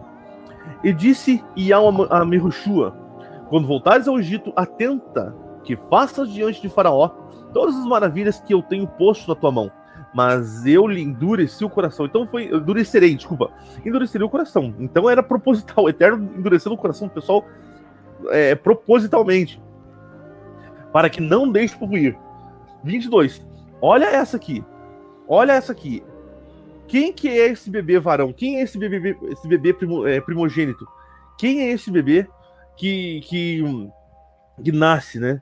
E disse Iau a Mehushua: quando voltares ao Egito, atenta que faças diante de Faraó todas as maravilhas que eu tenho posto na tua mão. Mas eu lhe endureci o coração. Então endureceria o coração. Então era proposital, o Eterno endurecendo o coração do pessoal propositalmente, para que não deixe o povo ir. 22. Olha essa aqui. Quem que é esse bebê varão? Quem é esse bebê primogênito? Quem é esse bebê que nasce, né?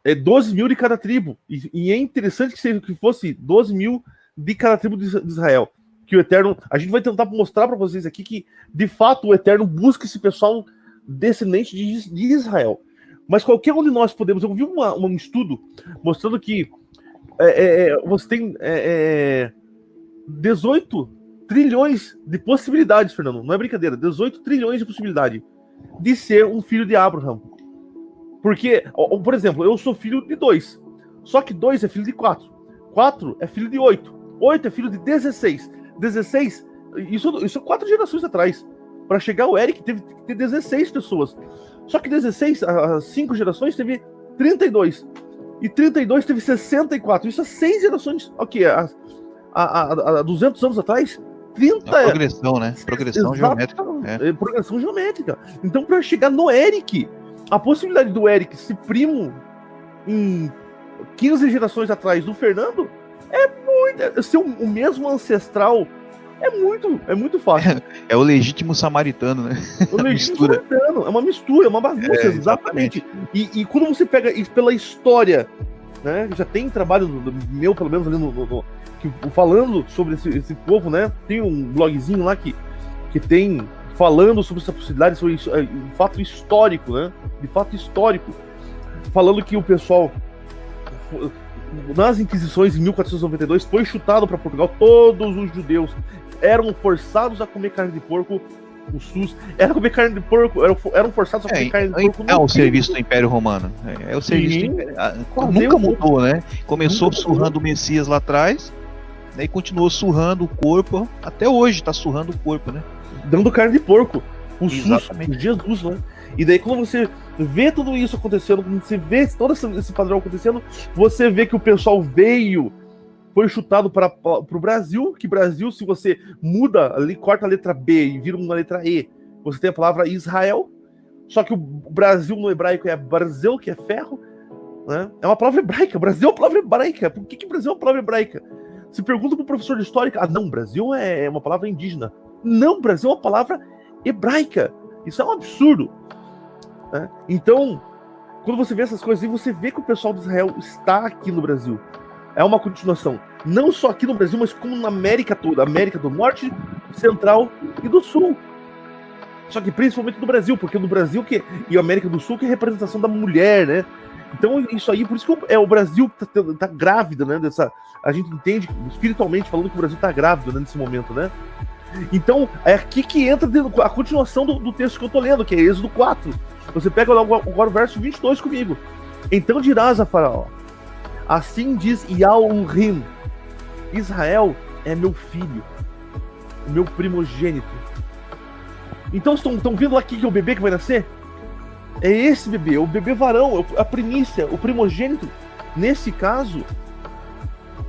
É 12 mil de cada tribo. E é interessante que fosse 12 mil de cada tribo de Israel. Que o Eterno... A gente vai tentar mostrar para vocês aqui que, de fato, o Eterno busca esse pessoal descendente de Israel. Mas qualquer um de nós podemos... Eu vi um estudo mostrando que você tem 18 trilhões de possibilidades, Fernando. Não é brincadeira. 18 trilhões de possibilidade de ser um filho de Abraham. Porque, por exemplo, eu sou filho de 2. Só que 2 é filho de 4. 4 é filho de 8. 8 é filho de 16. 16, isso 4 gerações atrás. Para chegar o Eric, teve que ter 16 pessoas. Só que 16, as 5 gerações, teve 32. E 32 teve 64. Isso é 6 gerações. Ok, há 200 anos atrás, 30... A progressão, né? Progressão geométrica. Progressão geométrica. Então, para chegar no Eric... A possibilidade do Eric ser primo em 15 gerações atrás do Fernando ser o mesmo ancestral é muito fácil. É o legítimo samaritano, né? O legítimo samaritano, é uma mistura, é uma bagunça, exatamente. E quando você pega isso pela história, né? Já tem trabalho meu, pelo menos ali falando sobre esse povo, né? Tem um blogzinho lá que tem falando sobre essa possibilidade, sobre um fato histórico, né? De fato histórico. Falando que o pessoal, nas Inquisições em 1492, foi chutado para Portugal. Todos os judeus eram forçados a comer carne de porco. O SUS era comer carne de porco, eram forçados a comer carne de porco. É o serviço do Império Romano. É o serviço do Império. Nunca mudou, né? Começou surrando o Messias lá atrás, né, e continuou surrando o corpo. Até hoje tá surrando o corpo, né? Dando carne de porco. O SUS, Jesus, né? E daí quando você vê tudo isso acontecendo, quando você vê todo esse padrão acontecendo, você vê que o pessoal foi chutado para o Brasil, que Brasil, se você muda ali, corta a letra B e vira uma letra E, você tem a palavra Israel, só que o Brasil no hebraico é Brasil, que é ferro, né? É uma palavra hebraica, Brasil é uma palavra hebraica. Por que Brasil é uma palavra hebraica? Se pergunta para o professor de história, não, Brasil é uma palavra indígena. Não, Brasil é uma palavra hebraica. Isso é um absurdo, né? Então, quando você vê essas coisas, você vê que o pessoal de Israel está aqui no Brasil. É uma continuação. Não só aqui no Brasil, mas como na América toda. América do Norte, Central e do Sul. Só que principalmente no Brasil, porque no Brasil e a América do Sul que é a representação da mulher, né? Então isso aí, por isso que o Brasil tá grávida, né? A gente entende, espiritualmente falando, que o Brasil tá grávido, né, nesse momento, né? Então, é aqui que entra a continuação do texto que eu tô lendo, que é Êxodo 4. Você pega agora o verso 22 comigo. Então dirás a Faraó: assim diz Yahurim, Israel é meu filho, meu primogênito. Então estão vendo aqui que é o bebê que vai nascer? É esse bebê, o bebê varão, a primícia, o primogênito. Nesse caso,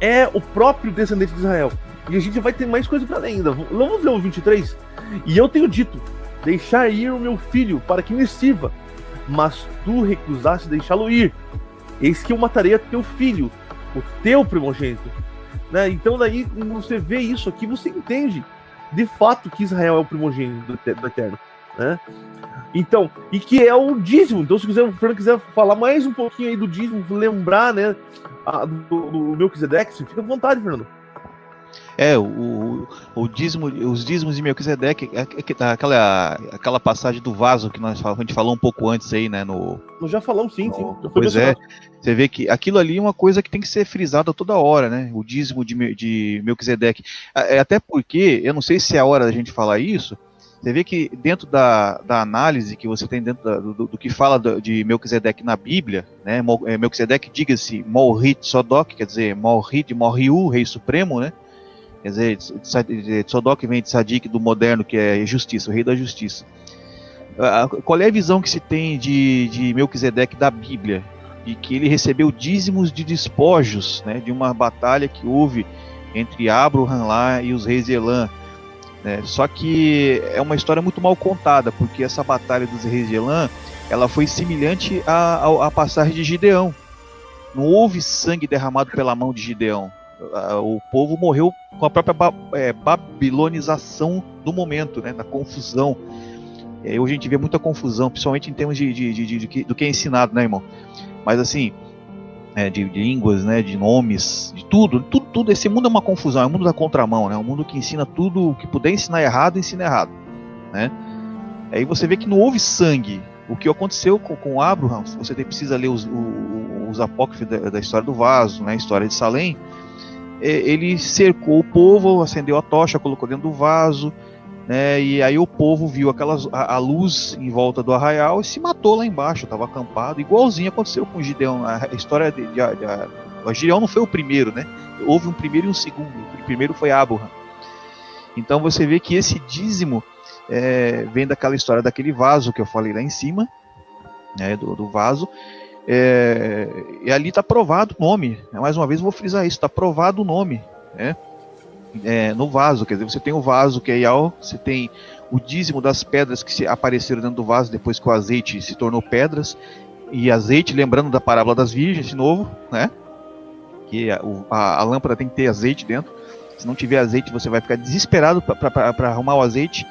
é o próprio descendente de Israel. E a gente vai ter mais coisa para ler ainda. Vamos ler o 23? E eu tenho dito: deixar ir o meu filho para que me sirva, mas tu recusaste deixá-lo ir. Eis que eu matarei a teu filho, o teu primogênito. Né? Então daí, quando você vê isso aqui, você entende de fato que Israel é o primogênito do Eterno, né? Então, e que é o dízimo. Então, se o Fernando quiser falar mais um pouquinho aí do dízimo, lembrar, né, do Melquisedeque, fica à vontade, Fernando. O dízimo, os dízimos de Melquisedeque, aquela passagem do vaso que a gente falou um pouco antes aí, né? Nós já falamos, sim. Pois é, você vê que aquilo ali é uma coisa que tem que ser frisada toda hora, né? O dízimo de Melquisedeque. Até porque, eu não sei se é a hora da gente falar isso, Você vê que dentro da análise que você tem dentro do que fala de Melquisedeque na Bíblia, né, Melquisedeque, diga-se, Morri Tzodok, quer dizer, Morri de Morriu, Rei Supremo, né? Quer dizer, Tzodok vem de Tzadik do moderno, que é justiça, o Rei da Justiça. Qual é a visão que se tem de Melquisedeque da Bíblia? De que ele recebeu dízimos de despojos, né, de uma batalha que houve entre Abraham lá e os reis de Elã. Só que é uma história muito mal contada, porque essa batalha dos reis de Elã, ela foi semelhante à passagem de Gideão. Não houve sangue derramado pela mão de Gideão. O povo morreu com a própria babilonização do momento, né, da confusão. Hoje a gente vê muita confusão, principalmente em termos do que é ensinado, né, irmão? Mas assim, de línguas, né, de nomes, de tudo, esse mundo é uma confusão, é o mundo da contramão, né, é um mundo que ensina tudo, o que puder ensinar errado, ensina errado, né. Aí você vê que não houve sangue. O que aconteceu com Abraham, você precisa ler os apócrifos da história do vaso, né, a história de Salém. Ele cercou o povo, acendeu a tocha, colocou dentro do vaso, né, e aí o povo viu a luz em volta do arraial e se matou lá embaixo, estava acampado, igualzinho aconteceu com Gideão. A história de Gideão não foi o primeiro, né? Houve um primeiro e um segundo. O primeiro foi Abraham. Então você vê que esse dízimo vem daquela história daquele vaso que eu falei lá em cima, né, do vaso. E ali está provado o nome. Mais uma vez eu vou frisar isso, está provado o nome, né? No vaso, quer dizer, você tem o vaso que é Ial, você tem o dízimo das pedras que apareceram dentro do vaso depois que o azeite se tornou pedras, e azeite, lembrando da parábola das virgens de novo, né, que a lâmpada tem que ter azeite dentro. Se não tiver azeite, você vai ficar desesperado para arrumar o azeite,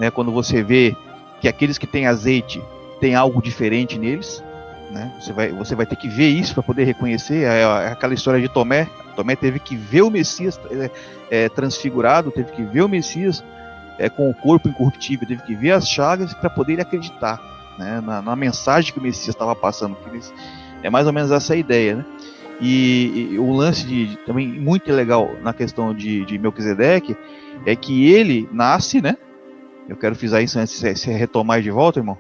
né, quando você vê que aqueles que têm azeite tem algo diferente neles, né, você vai ter que ver isso para poder reconhecer. Aquela história de Tomé. Tomé teve que ver o Messias transfigurado, teve que ver o Messias com o corpo incorruptível, teve que ver as chagas para poder acreditar, né, na mensagem que o Messias estava passando. É mais ou menos essa a ideia, né? E o lance também muito legal na questão de Melquisedeque é que ele nasce, né? Eu quero frisar isso antes de você retomar de volta, irmão.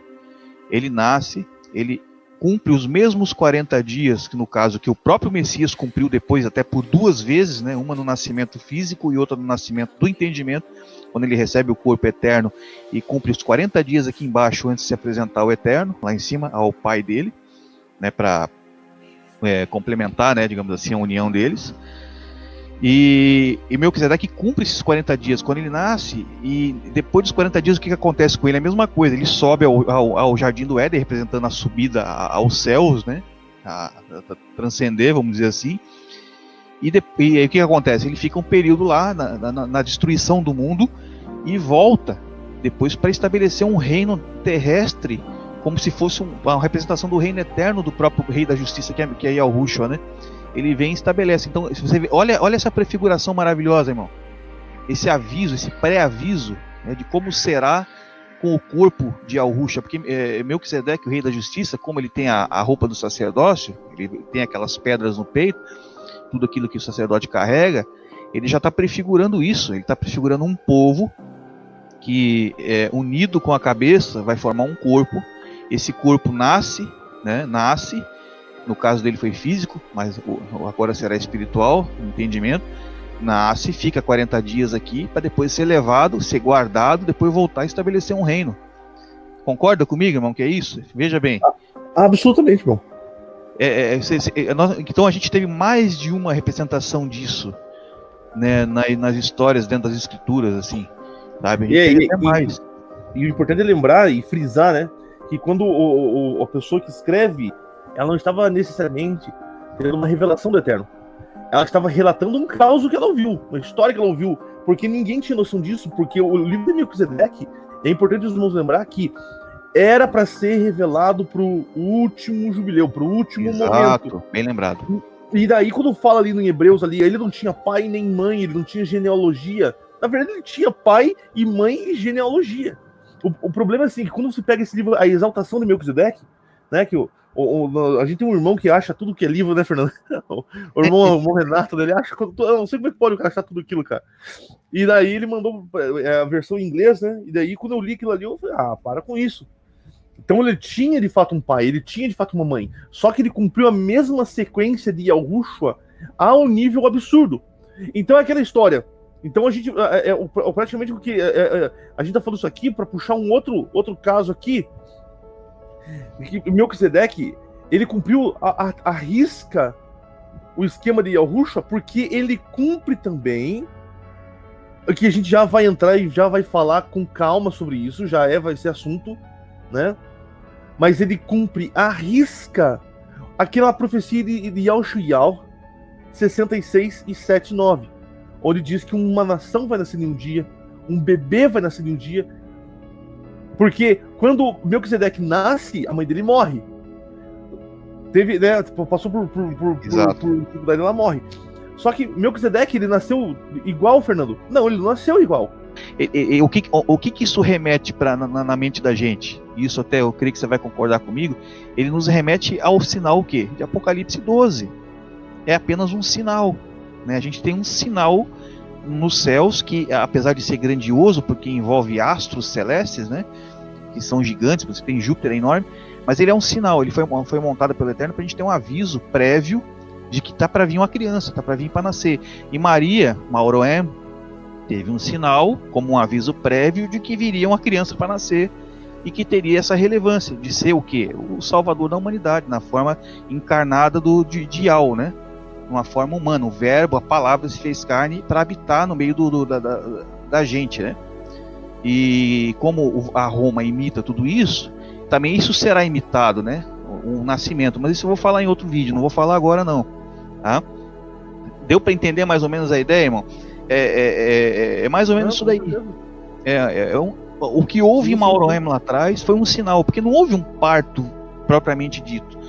Ele nasce, ele cumpre os mesmos 40 dias, que no caso que o próprio Messias cumpriu depois até por 2 vezes, né, uma no nascimento físico e outra no nascimento do entendimento, quando ele recebe o corpo eterno e cumpre os 40 dias aqui embaixo antes de se apresentar ao eterno, lá em cima, ao pai dele, né, para complementar, né, digamos assim, a união deles. E Melquisedeque cumpre esses 40 dias quando ele nasce, e depois dos 40 dias o que acontece com ele? É a mesma coisa, ele sobe ao Jardim do Éden, representando a subida aos céus, né? A transcender, vamos dizer assim. E aí o que acontece? Ele fica um período lá na destruição do mundo e volta depois para estabelecer um reino terrestre, como se fosse uma representação do reino eterno do próprio Rei da Justiça, que é Yahushua, né? Ele vem e estabelece. Então, se você vê, olha essa prefiguração maravilhosa, irmão. Esse aviso, esse pré-aviso, né, de como será com o corpo de Yahushua. Porque Melquisedeque, o Rei da Justiça, como ele tem a roupa do sacerdócio, ele tem aquelas pedras no peito, tudo aquilo que o sacerdote carrega, ele já está prefigurando isso. Ele está prefigurando um povo que, unido com a cabeça, vai formar um corpo. Esse corpo nasce, né, no caso dele foi físico, mas agora será espiritual, entendimento. Nasce, fica 40 dias aqui, para depois ser levado, ser guardado, depois voltar a estabelecer um reino. Concorda comigo, irmão, que é isso? Veja bem. Absolutamente, irmão. Então a gente teve mais de uma representação disso, né, nas histórias, dentro das escrituras, assim, sabe? E o importante é lembrar e frisar, né, que quando a pessoa que escreve, ela não estava necessariamente tendo uma revelação do Eterno. Ela estava relatando um caos que ela ouviu, uma história que ela ouviu, porque ninguém tinha noção disso, porque o livro de Melquisedeque, é importante os irmãos lembrar que era para ser revelado para o último jubileu, para o último momento. Bem lembrado. E daí, quando fala ali no Hebreus, ali, ele não tinha pai nem mãe, ele não tinha genealogia. Na verdade, ele tinha pai e mãe e genealogia. O problema é assim, que quando você pega esse livro, a exaltação de Melquisedeque, né, que A gente tem um irmão que acha tudo que é livro, né, Fernando? O irmão Renato, ele acha. Eu não sei como é que pode achar tudo aquilo, cara. E daí ele mandou a versão em inglês, né? E daí, quando eu li aquilo ali, eu falei, para com isso. Então ele tinha de fato um pai, ele tinha de fato uma mãe. Só que ele cumpriu a mesma sequência de Yahushua a um nível absurdo. Então é aquela história. Então a gente. Praticamente porque a gente tá falando isso aqui para puxar um outro caso aqui. Melquisedeque, ele cumpriu a risca o esquema de Yahushua, porque ele cumpre também, que a gente já vai entrar e já vai falar com calma sobre isso, vai ser assunto, né? Mas ele cumpre a risca aquela profecia de Yahushial 66 e 7:9, onde diz que uma nação vai nascer em um dia, um bebê vai nascer em um dia. Porque quando Melquisedeque nasce, a mãe dele morre. Teve, né, passou por dificuldade, ela morre. Só que Melquisedeque, ele nasceu igual, Fernando? Não, ele não nasceu igual. O que isso remete na mente da gente? Isso até eu creio que você vai concordar comigo. Ele nos remete ao sinal o quê? De Apocalipse 12. É apenas um sinal, né? A gente tem um sinal nos céus que, apesar de ser grandioso, porque envolve astros celestes, né, que são gigantes, você tem Júpiter, é enorme, mas ele é um sinal, ele foi montado pelo Eterno para a gente ter um aviso prévio de que tá para vir uma criança, tá para vir para nascer. E Maria, Mauroem, teve um sinal, como um aviso prévio, de que viria uma criança para nascer e que teria essa relevância de ser o quê? O Salvador da humanidade, na forma encarnada de Yahweh, né? Uma forma humana, o verbo, a palavra se fez carne para habitar no meio da gente, né? E como a Roma imita tudo isso, também isso será imitado, né? O nascimento, mas isso eu vou falar em outro vídeo, não vou falar agora não, tá? Deu para entender mais ou menos a ideia, irmão? É mais ou menos isso daí. O que houve em Mauroem lá atrás foi um sinal, porque não houve um parto propriamente dito.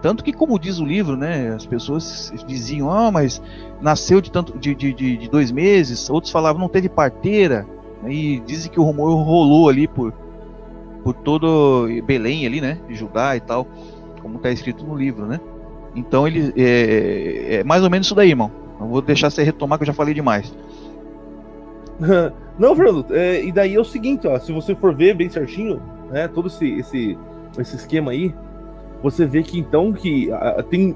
Tanto que, como diz o livro, né, as pessoas diziam, mas nasceu de 2 meses, outros falavam, não teve parteira, e dizem que o rumor rolou ali por todo Belém ali, né, de Judá e tal, como está escrito no livro, né. Então ele é mais ou menos isso daí, irmão. Não vou deixar você retomar, que eu já falei demais. Não, Fernando, e daí é o seguinte, ó, se você for ver bem certinho, né, todo esse esquema aí, você vê que então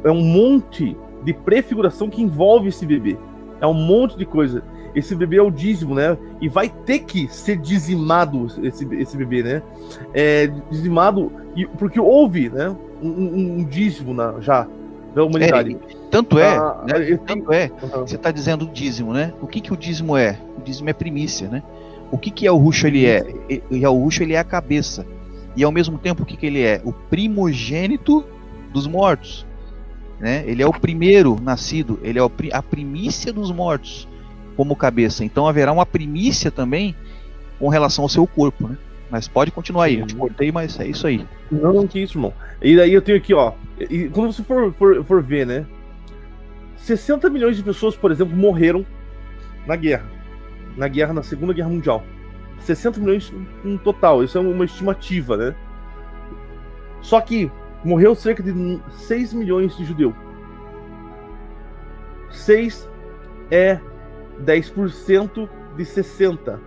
é um monte de prefiguração que envolve esse bebê. É um monte de coisa. Esse bebê é o dízimo, né? E vai ter que ser dizimado esse bebê, né? Dizimado, porque houve, né, um dízimo já da humanidade. Tanto é, você está dizendo dízimo, né? O que o dízimo é? O dízimo é primícia, né? O que Yahushua ele é? Yahushua ele é a cabeça. E ao mesmo tempo, o que ele é? O primogênito dos mortos, né? Ele é o primeiro nascido, ele é a primícia dos mortos como cabeça. Então haverá uma primícia também com relação ao seu corpo, né? Mas pode continuar aí, eu te cortei, mas é isso aí. Não, que isso, irmão. E daí eu tenho aqui, ó, e quando você for ver, né, 60 milhões de pessoas, por exemplo, morreram na Segunda Guerra Mundial. 60 milhões no total, isso é uma estimativa, né? Só que morreu cerca de 6 milhões de judeus. 6 é 10% de 60.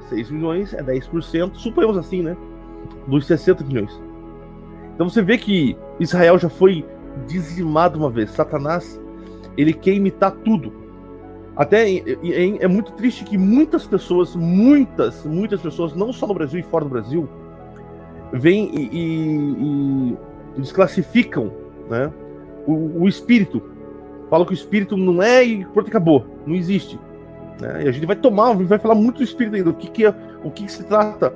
6 milhões é 10%, suponhamos assim, né? Dos 60 milhões. Então você vê que Israel já foi dizimado uma vez. Satanás, ele quer imitar tudo. Até é muito triste que muitas pessoas, muitas pessoas, não só no Brasil e fora do Brasil, vêm e desclassificam, né, o espírito. Falam que o espírito não é e pronto, acabou. Não existe. Né? E a gente vai falar muito do espírito ainda. O que se trata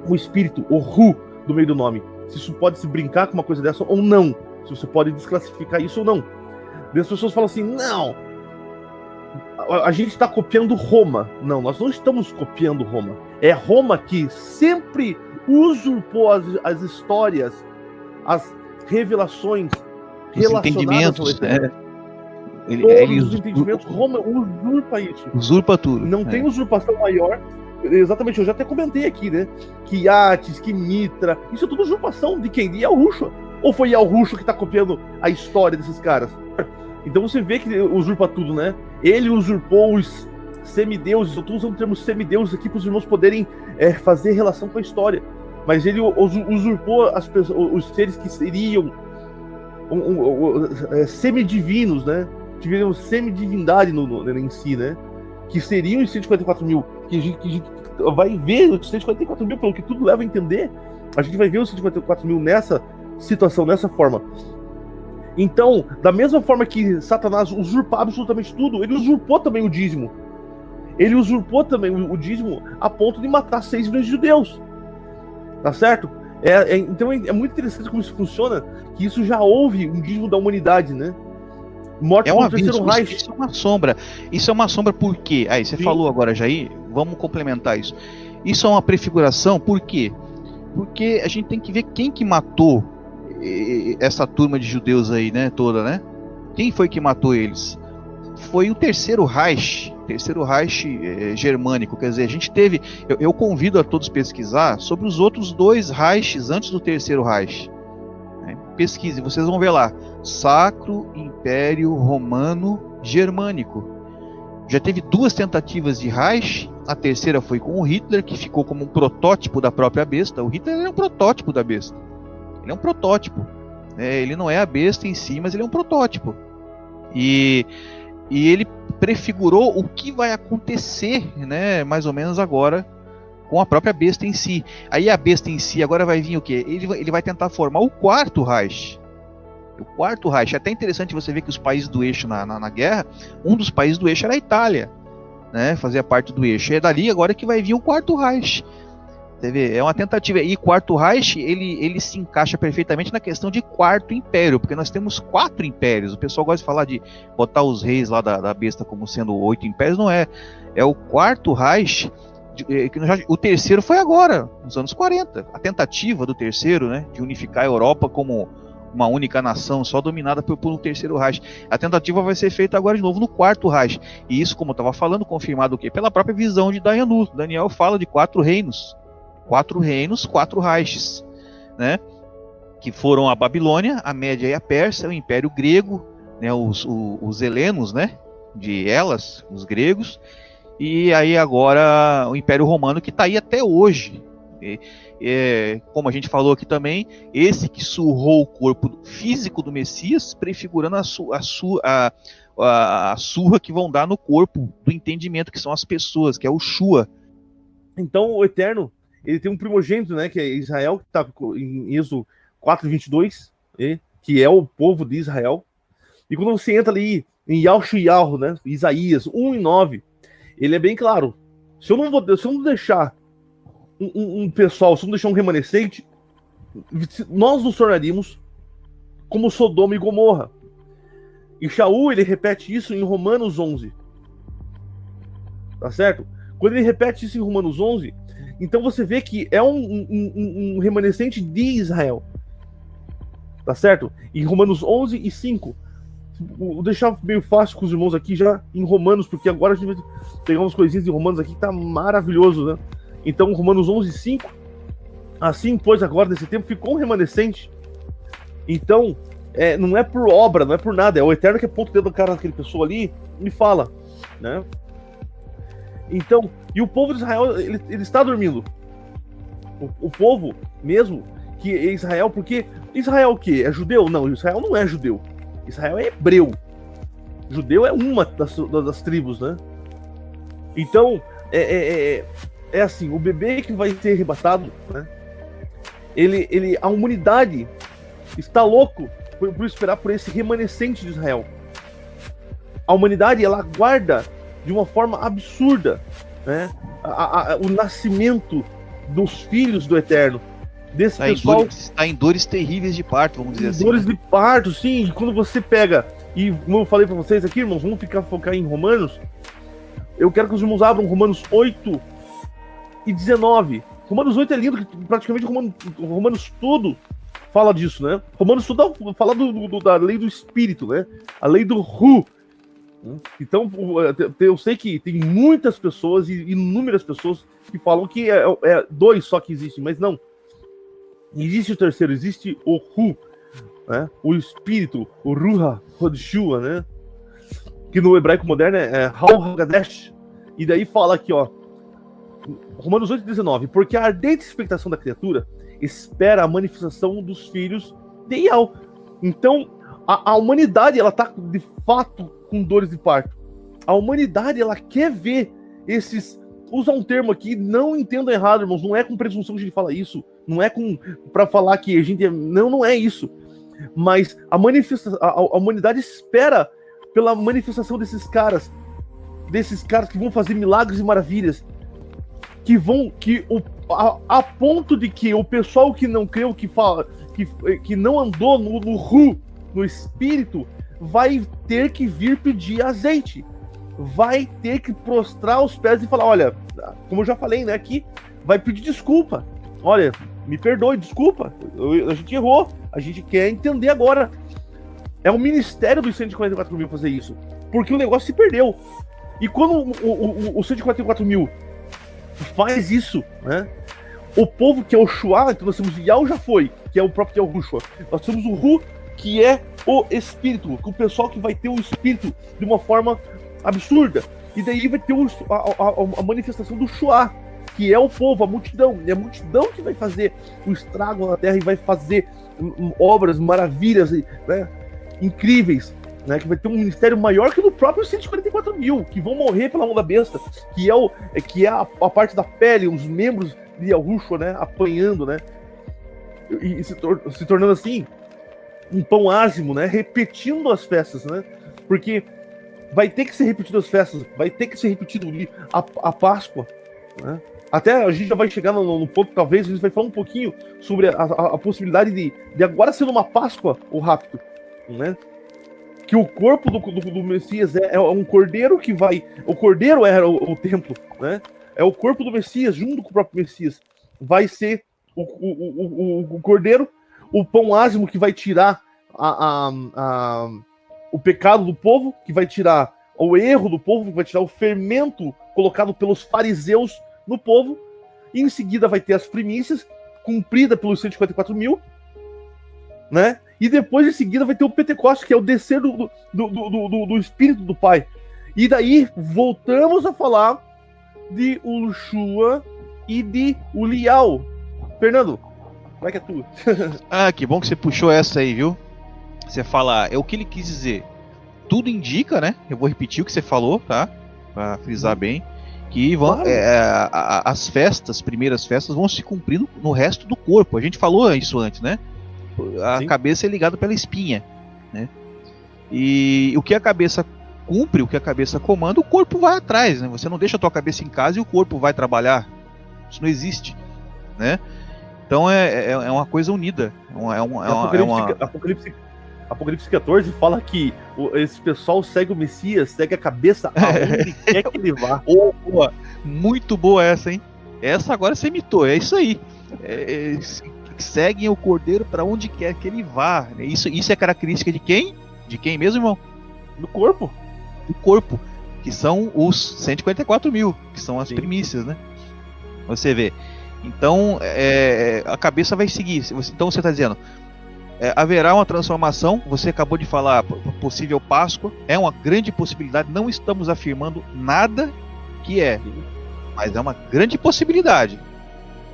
o espírito, o Ru, do meio do nome. Se isso pode se brincar com uma coisa dessa ou não. Se você pode desclassificar isso ou não. E as pessoas falam assim, não, a gente está copiando Roma. Não, nós não estamos copiando Roma. É Roma que sempre usurpou as histórias, as revelações relacionadas ao Eterno. Todos os entendimentos, Roma usurpa isso. Usurpa tudo. Não tem usurpação maior. Exatamente, eu já até comentei aqui, né? Que Iates, que Mitra, isso é tudo usurpação de quem? De Yahushua. Ou foi Yalhusha que tá copiando a história desses caras? Então você vê que usurpa tudo, né? Ele usurpou os semideuses. Eu tô usando o termo semideuses aqui para os irmãos poderem fazer relação com a história. Mas ele usurpou as pessoas, os seres que seriam semidivinos, né? Tiveriam semidivindade em si, né? Que seriam os 144 mil. Que a gente vai ver os 144 mil, pelo que tudo leva a entender. A gente vai ver os 144 mil nessa situação, dessa forma. Então, da mesma forma que Satanás usurpava absolutamente tudo, ele usurpou também o dízimo. Ele usurpou também o dízimo a ponto de matar 6 milhões de judeus. Tá certo? Então é muito interessante como isso funciona, que isso já houve um dízimo da humanidade, né? Morte pelo Terceiro Reich. Isso é uma sombra. Isso é uma sombra por quê? Aí, você falou agora, Jair, vamos complementar isso. Isso é uma prefiguração, por quê? Porque a gente tem que ver quem que matou essa turma de judeus aí, né, toda, né? Quem foi que matou eles? Foi o Terceiro Reich germânico, quer dizer, a gente teve, eu convido a todos pesquisar sobre os outros 2 Reiches antes do Terceiro Reich, né? Pesquise, vocês vão ver lá, Sacro Império Romano Germânico. Já teve 2 tentativas de Reich, a terceira foi com o Hitler, que ficou como um protótipo da própria besta. O Hitler é um protótipo da besta. Ele é um protótipo. Ele não é a besta em si, mas ele é um protótipo. E ele prefigurou o que vai acontecer, né, mais ou menos agora, com a própria besta em si. Aí a besta em si agora vai vir o quê? Ele vai tentar formar o Quarto Reich. O Quarto Reich. É até interessante você ver que os países do eixo na guerra, um dos países do eixo era a Itália, né, fazia parte do eixo. É dali agora que vai vir o Quarto Reich. Você vê, é uma tentativa. E Quarto Reich, ele se encaixa perfeitamente na questão de Quarto Império, porque nós temos 4 impérios. O pessoal gosta de falar de botar os reis lá da besta como sendo 8 impérios, não é. É o Quarto Reich, o terceiro foi agora, nos anos 40. A tentativa do terceiro, né, de unificar a Europa como uma única nação, só dominada por um Terceiro Reich. A tentativa vai ser feita agora de novo no Quarto Reich. E isso, como eu estava falando, confirmado o quê? Pela própria visão de Daniel. Daniel fala de 4 reinos. 4 reinos, 4 Reiches, né? Que foram a Babilônia, a Média e a Pérsia, o Império Grego, né? Os helenos, né? De Elas, os gregos, e aí agora o Império Romano, que está aí até hoje. Como a gente falou aqui também, esse que surrou o corpo físico do Messias, prefigurando a surra que vão dar no corpo do entendimento, que são as pessoas, que é o Shua. Então o Eterno, ele tem um primogênito, né, que é Israel, que está em Êxodo 4:22, que é o povo de Israel. E quando você entra ali em Yalhusha, né, Isaías 1:9, ele é bem claro. Se eu não deixar um pessoal, se eu não deixar um remanescente, nós nos tornaríamos como Sodoma e Gomorra. E Shaul, ele repete isso em Romanos 11. Tá certo? Quando ele repete isso em Romanos 11, então você vê que é um remanescente de Israel. Tá certo? Em Romanos 11:5. Vou deixar meio fácil com os irmãos aqui já em Romanos, porque agora a gente vai pegar umas coisinhas de Romanos aqui que tá maravilhoso, né? Então, Romanos 11:5. Assim, pois, agora nesse tempo ficou um remanescente. Então, não é por obra, não é por nada. É o Eterno que aponta o dedo da cara daquele pessoa ali e fala, né? Então, e o povo de Israel, ele está dormindo. O povo mesmo, que é Israel, porque Israel o quê? É judeu? Não, Israel não é judeu. Israel é hebreu. Judeu é uma das tribos, né? Então, é assim, o bebê que vai ser arrebatado, né? A humanidade está louco por esperar por esse remanescente de Israel. A humanidade, ela aguarda de uma forma absurda, né, o nascimento dos filhos do Eterno. Desse pessoal está em dores terríveis de parto, vamos dizer assim. Dores de parto, sim. E quando você pega, e como eu falei para vocês aqui, irmãos, vamos focar em Romanos. Eu quero que os irmãos abram Romanos 8:19. Romanos 8 é lindo, que praticamente Romanos tudo fala disso, né? Romanos tudo fala da lei do Espírito, né? A lei do Ru. Então, eu sei que tem muitas pessoas, e inúmeras pessoas, que falam que é 2 só que existem, mas não. Existe o terceiro, existe o Ru. né? O espírito, o Ruha Hodshua, né? Que no hebraico moderno é Hal Hagadesh. E daí fala aqui, ó, Romanos 8,19, porque a ardente expectação da criatura espera a manifestação dos filhos de Ial. Então, a humanidade, ela tá de fato com dores de parto. A humanidade, ela quer ver esses... Usar um termo aqui, não entendam errado, irmãos, não é com presunção que a gente fala isso, não é para falar que a gente... Não é isso. Mas a humanidade espera pela manifestação desses caras que vão fazer milagres e maravilhas, a ponto de que o pessoal que não creu, que fala, que não andou no espírito, vai ter que vir pedir azeite, vai ter que prostrar os pés e falar, olha, como eu já falei, né, aqui, vai pedir desculpa, olha, me perdoe, desculpa, a gente errou, a gente quer entender agora. É o ministério dos 144 mil fazer isso, porque o negócio se perdeu. E quando o 144 mil faz isso, né, o povo que é o Shua, então nós temos o Yao, já foi, que é o próprio Yahushua, nós temos o Ru, que é o espírito, o pessoal que vai ter o espírito de uma forma absurda, e daí vai ter a manifestação do Shua, que é o povo, a multidão, é a multidão que vai fazer o estrago na terra e vai fazer obras, maravilhas, né, incríveis, né, que vai ter um ministério maior que o do próprio 144 mil, que vão morrer pela mão da besta, que é a parte da pele, os membros de Yahushua, né, apanhando, né, e se tornando assim um pão ázimo, né, repetindo as festas, né, porque vai ter que ser repetido as festas, vai ter que ser repetido a Páscoa, né. Até a gente já vai chegar no ponto, talvez a gente vai falar um pouquinho sobre a possibilidade de agora ser uma Páscoa o rapto, né? Que o corpo do Messias é um cordeiro que vai... O cordeiro era o templo, né? É o corpo do Messias, junto com o próprio Messias. Vai ser o cordeiro, o pão ázimo que vai tirar o pecado do povo, que vai tirar o erro do povo, que vai tirar o fermento colocado pelos fariseus no povo, e em seguida vai ter as primícias, cumprida pelos 144 mil, né? E depois, em seguida, vai ter o Pentecostes, que é o descer do Espírito do Pai. E daí, voltamos a falar de Ushua e de Ulial. Fernando, como é que é tu? Ah, que bom que você puxou essa aí, viu? Você fala, é o que ele quis dizer. Tudo indica, né? Eu vou repetir o que você falou, tá? Pra frisar bem. Que vão, Claro. as festas, primeiras festas, vão se cumprir no resto do corpo. A gente falou isso antes, né? A Sim. cabeça é ligada pela espinha, né? E o que a cabeça cumpre, o que a cabeça comanda, o corpo vai atrás, né? Você não deixa a tua cabeça em casa e o corpo vai trabalhar. Isso não existe, né? Então é uma coisa unida. Apocalipse 14 fala que esse pessoal segue o Messias, segue a cabeça aonde quer que ele vá. Boa, muito boa essa, hein? Essa agora você imitou, é isso aí. Seguem o cordeiro para onde quer que ele vá. Isso é característica de quem? De quem mesmo, irmão? No corpo. Do corpo, que são os 144 mil, que são as Sim. primícias, né? Você vê. Então, a cabeça vai seguir. Então você está dizendo, haverá uma transformação. Você acabou de falar, possível Páscoa. É uma grande possibilidade. Não estamos afirmando nada que é, mas é uma grande possibilidade,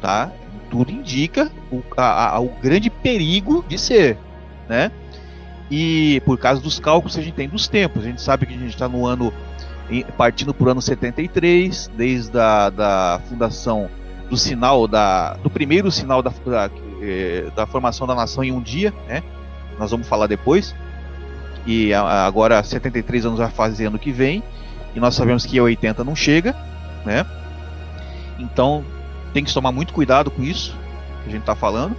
tá? Tudo indica o grande perigo de ser, né? E por causa dos cálculos que a gente tem dos tempos, a gente sabe que a gente está no ano, partindo por ano 73, desde da fundação do sinal, do primeiro sinal da formação da nação em um dia, né? Nós vamos falar depois. E agora 73 anos vai fazer ano que vem, e nós sabemos que 80 não chega, né? Então tem que tomar muito cuidado com isso que a gente está falando.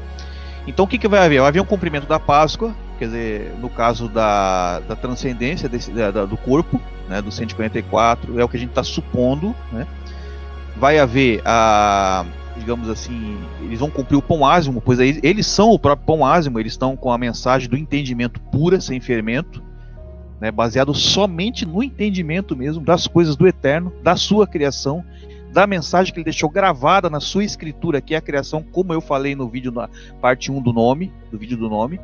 Então o que vai haver? Vai haver um cumprimento da Páscoa, quer dizer, no caso da transcendência do corpo, né, do 144, é o que a gente está supondo, né? Vai haver digamos assim, eles vão cumprir o pão ázimo, pois aí eles são o próprio pão ázimo, eles estão com a mensagem do entendimento pura, sem fermento, né, baseado somente no entendimento mesmo das coisas do eterno, da sua criação, da mensagem que ele deixou gravada na sua escritura, que é a criação, como eu falei no vídeo, na parte 1 do vídeo do nome.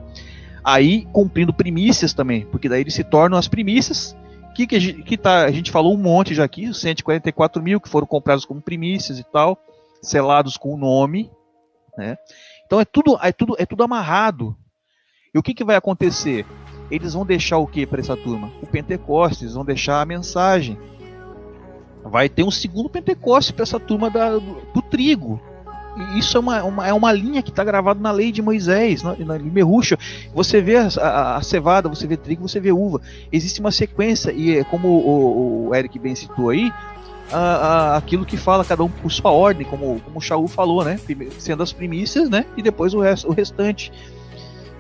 Aí cumprindo primícias também, porque daí eles se tornam as primícias, a gente falou um monte já aqui, 144 mil que foram comprados como primícias e tal, selados com o nome, né? Então é tudo amarrado. E o que vai acontecer? Eles vão deixar o que para essa turma? O Pentecostes, vão deixar a mensagem. Vai ter um segundo Pentecostes para essa turma do trigo. E isso é uma linha que está gravada na lei de Moisés, na Merrucha. Você vê a cevada, você vê trigo, você vê uva. Existe uma sequência, e como o Eric bem citou aí, aquilo que fala cada um por sua ordem, como o Shaul falou, né? Sendo as primícias, né? E depois o restante.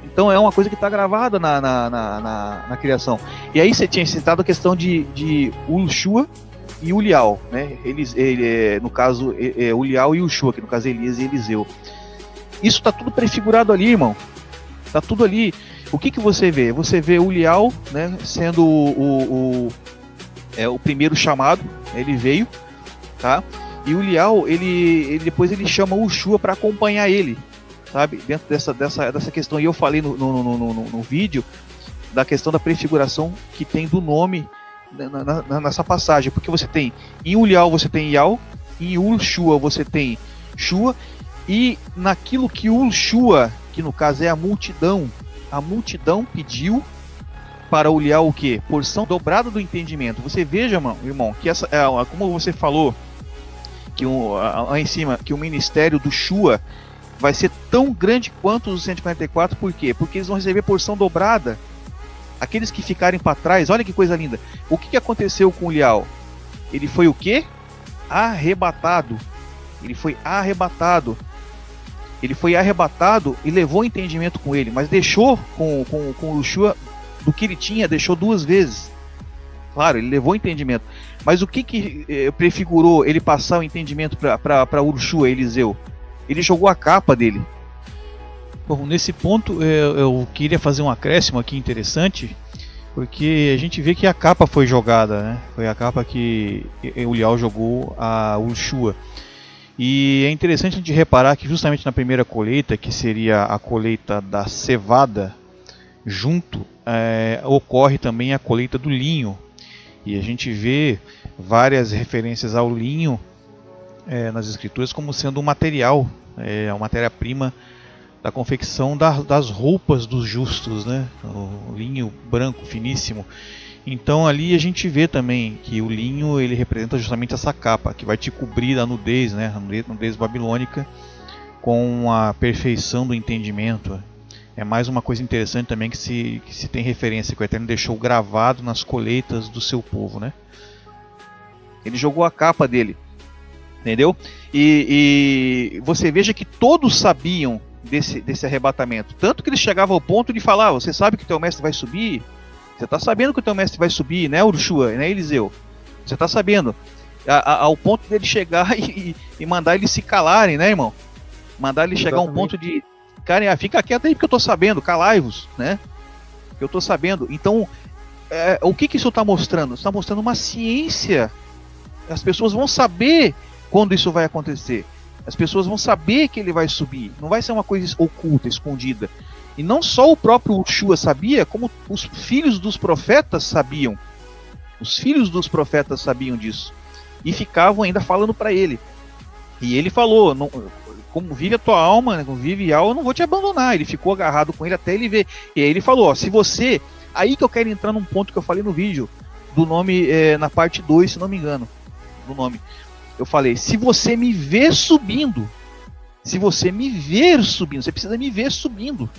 Então é uma coisa que está gravada na criação. E aí você tinha citado a questão de Ushua e Ulial, né? No caso, Ulial e Ushua, que no caso é Elias e Eliseu. Isso está tudo prefigurado ali, irmão. Está tudo ali. O que você vê? Você vê Ulial, né, sendo o primeiro chamado, ele veio, tá? E Ulial, depois ele chama o Ushua para acompanhar ele, sabe? Dentro dessa questão. E eu falei no vídeo da questão da prefiguração que tem do nome nessa passagem, porque você tem em Ulial você tem Ial, em Ushua você tem Shua, e naquilo que Ushua, que no caso é a multidão pediu para Ulial o que? Porção dobrada do entendimento. Você veja, irmão, que essa como você falou que lá em cima, que o ministério do Shua vai ser tão grande quanto os 144, por quê? Porque eles vão receber porção dobrada. Aqueles que ficarem para trás, olha que coisa linda. O que aconteceu com Ulial? Ele foi o quê? Arrebatado. Ele foi arrebatado e levou o entendimento com ele, mas deixou com o Ushua do que ele tinha, deixou 2 vezes. Claro, ele levou o entendimento. Mas o que prefigurou ele passar o entendimento para Ushua, Eliseu? Ele jogou a capa dele. Bom, nesse ponto eu queria fazer um acréscimo aqui interessante, porque a gente vê que a capa foi jogada, né? Foi a capa que Ulial jogou a Ushua. E é interessante a gente reparar que justamente na primeira colheita, que seria a colheita da cevada, junto ocorre também a colheita do linho. E a gente vê várias referências ao linho nas escrituras como sendo um material, uma matéria-prima da confecção das roupas dos justos, né? O linho branco finíssimo. Então ali a gente vê também que o linho ele representa justamente essa capa que vai te cobrir a nudez, né? A nudez babilônica, com a perfeição do entendimento. É mais uma coisa interessante também que se tem referência, que o Eterno deixou gravado nas colheitas do seu povo, né? Ele jogou a capa dele, entendeu? E você veja que todos sabiam desse arrebatamento, tanto que eles chegavam ao ponto de falar: você sabe que teu mestre vai subir? Você está sabendo que o teu mestre vai subir, né, Ushua, né, Eliseu? Você está sabendo? Ao ponto dele chegar e mandar eles se calarem, né, irmão? Mandar eles chegar a um ponto de: cara, fica quieto aí porque eu estou sabendo, calai-vos, né? Que eu estou sabendo. Então, o que isso está mostrando? Está mostrando uma ciência. As pessoas vão saber quando isso vai acontecer. As pessoas vão saber que ele vai subir. Não vai ser uma coisa oculta, escondida. E não só o próprio Ushua sabia, como os filhos dos profetas sabiam. Os filhos dos profetas sabiam disso. E ficavam ainda falando para ele. E ele falou: não, como vive a tua alma, né, como vive a alma, eu não vou te abandonar. Ele ficou agarrado com ele até ele ver. E aí ele falou: ó, se você... Aí que eu quero entrar num ponto que eu falei no vídeo, do nome, na parte 2, se não me engano, do nome. Eu falei: se você me ver subindo, você precisa me ver subindo,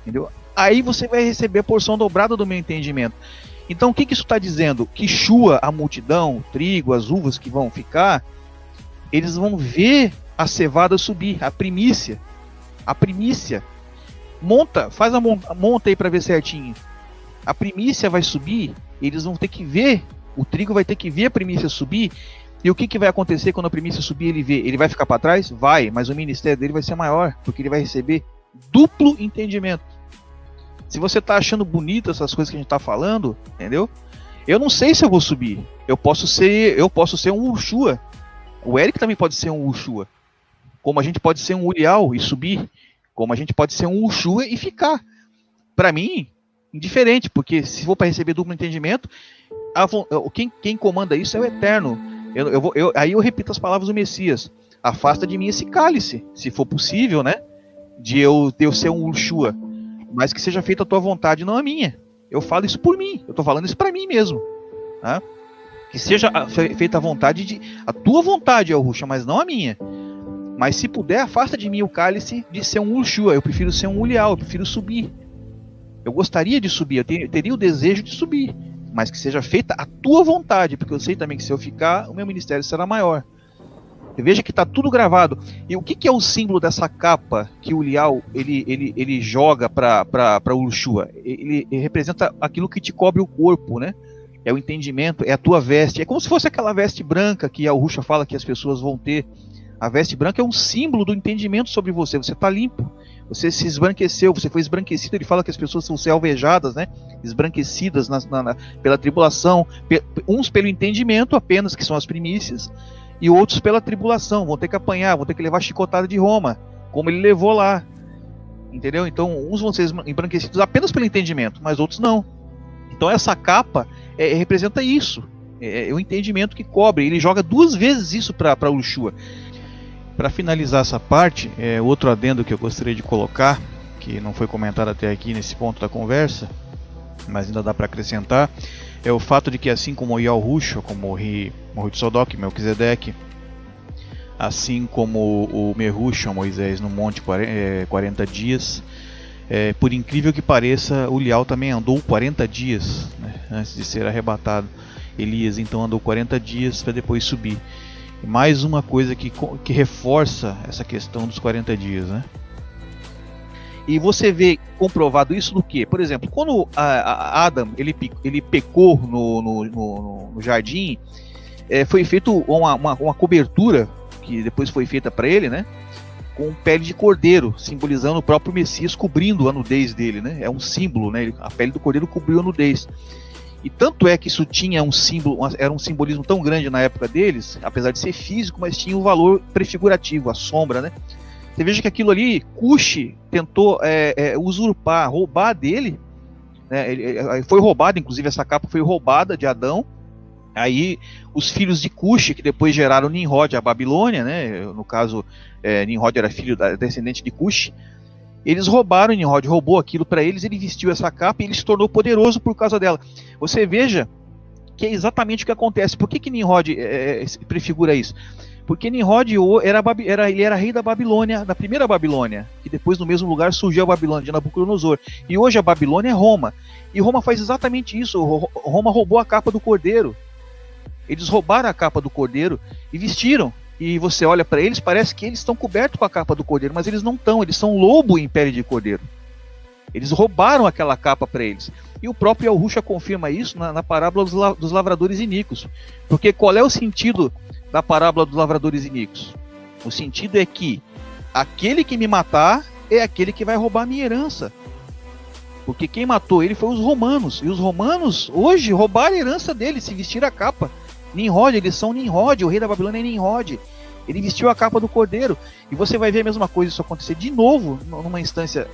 entendeu? Aí você vai receber a porção dobrada do meu entendimento. Então o que isso está dizendo? Que Shua, a multidão, o trigo, as uvas que vão ficar, eles vão ver a cevada subir, a primícia. Monta aí para ver certinho. A primícia vai subir, eles vão ter que ver, o trigo vai ter que ver a primícia subir. E o que vai acontecer quando a primícia subir? Ele vai ficar para trás? Vai, mas o ministério dele vai ser maior, porque ele vai receber duplo entendimento. Se você está achando bonito essas coisas que a gente está falando, entendeu? Eu não sei se eu vou subir. Eu posso ser um Ushua. O Eric também pode ser um Ushua. Como a gente pode ser um Ulial e subir. Como a gente pode ser um Ushua e ficar. para mim, indiferente, porque se for para receber duplo entendimento, quem comanda isso é o Eterno. Aí eu repito as palavras do Messias: afasta de mim esse cálice, se for possível, né? De eu ser um Ushua, mas que seja feita a tua vontade, não a minha. Eu falo isso por mim, eu tô falando isso para mim mesmo, tá? Que seja feita a tua vontade, Yahushua, mas não a minha. Mas se puder, afasta de mim o cálice de ser um Ushua. Eu prefiro ser um Ulial, eu prefiro subir. Eu gostaria de subir, eu teria o desejo de subir, mas que seja feita a tua vontade, porque eu sei também que se eu ficar, o meu ministério será maior. Veja que está tudo gravado. E o que é o símbolo dessa capa que o Ulial ele joga para o Ushua? Ele representa aquilo que te cobre o corpo, né? É o entendimento, é a tua veste. É como se fosse aquela veste branca que a Yahushua fala que as pessoas vão ter. A veste branca é um símbolo do entendimento sobre você. Você está limpo. Você se esbranqueceu, você foi esbranquecido. Ele fala que as pessoas vão ser alvejadas, né? Esbranquecidas pela tribulação. Uns pelo entendimento apenas, que são as primícias, e outros pela tribulação. Vão ter que apanhar, vão ter que levar chicotada de Roma, como ele levou lá. Entendeu? Então, uns vão ser embranquecidos apenas pelo entendimento, mas outros não. Então, essa capa representa isso. É o entendimento que cobre. Ele joga 2 vezes isso para o Ushua. Para finalizar essa parte, outro adendo que eu gostaria de colocar, que não foi comentado até aqui nesse ponto da conversa, mas ainda dá para acrescentar, é o fato de que assim como o Yahushua, como o Tzodok, Melquisedeque, assim como o Mehushua, Moisés, no monte 40 dias, por incrível que pareça, o Ulial também andou 40 dias, né, antes de ser arrebatado. Elias então andou 40 dias para depois subir. Mais uma coisa que reforça essa questão dos 40 dias, né? E você vê comprovado isso no quê? Por exemplo, quando Adam ele pecou no jardim, foi feita uma cobertura, que depois foi feita para ele, né? Com pele de cordeiro, simbolizando o próprio Messias, cobrindo a nudez dele, né? É um símbolo, né? A pele do cordeiro cobriu a nudez. E tanto é que isso tinha um símbolo, era um simbolismo tão grande na época deles, apesar de ser físico, mas tinha um valor prefigurativo, a sombra, né? Você veja que aquilo ali, Cush tentou usurpar, roubar dele, né? Ele foi roubado, inclusive essa capa foi roubada de Adão. Aí os filhos de Cush, que depois geraram Nimrod, a Babilônia, né? No caso, Nimrod era descendente de Cush. Eles roubaram, Nimrod roubou aquilo para eles, ele vestiu essa capa e ele se tornou poderoso por causa dela. Você veja que é exatamente o que acontece. Por que Nimrod prefigura isso? Porque Nimrod ele era rei da Babilônia, da primeira Babilônia, que depois no mesmo lugar surgiu a Babilônia de Nabucodonosor. E hoje a Babilônia é Roma. E Roma faz exatamente isso. Roma roubou a capa do cordeiro. Eles roubaram a capa do cordeiro e vestiram. E você olha para eles, parece que eles estão cobertos com a capa do cordeiro, mas eles não estão, eles são lobo em pele de cordeiro. Eles roubaram aquela capa para eles. E o próprio Yahushua confirma isso na parábola dos lavradores iníquos. Porque qual é o sentido da parábola dos lavradores iníquos? O sentido é que aquele que me matar é aquele que vai roubar a minha herança. Porque quem matou ele foi os romanos. E os romanos hoje roubaram a herança dele, se vestiram a capa. Nimrod, eles são Nimrod, o rei da Babilônia é Nimrod. Ele vestiu a capa do cordeiro. E você vai ver a mesma coisa isso acontecer de novo, numa instância,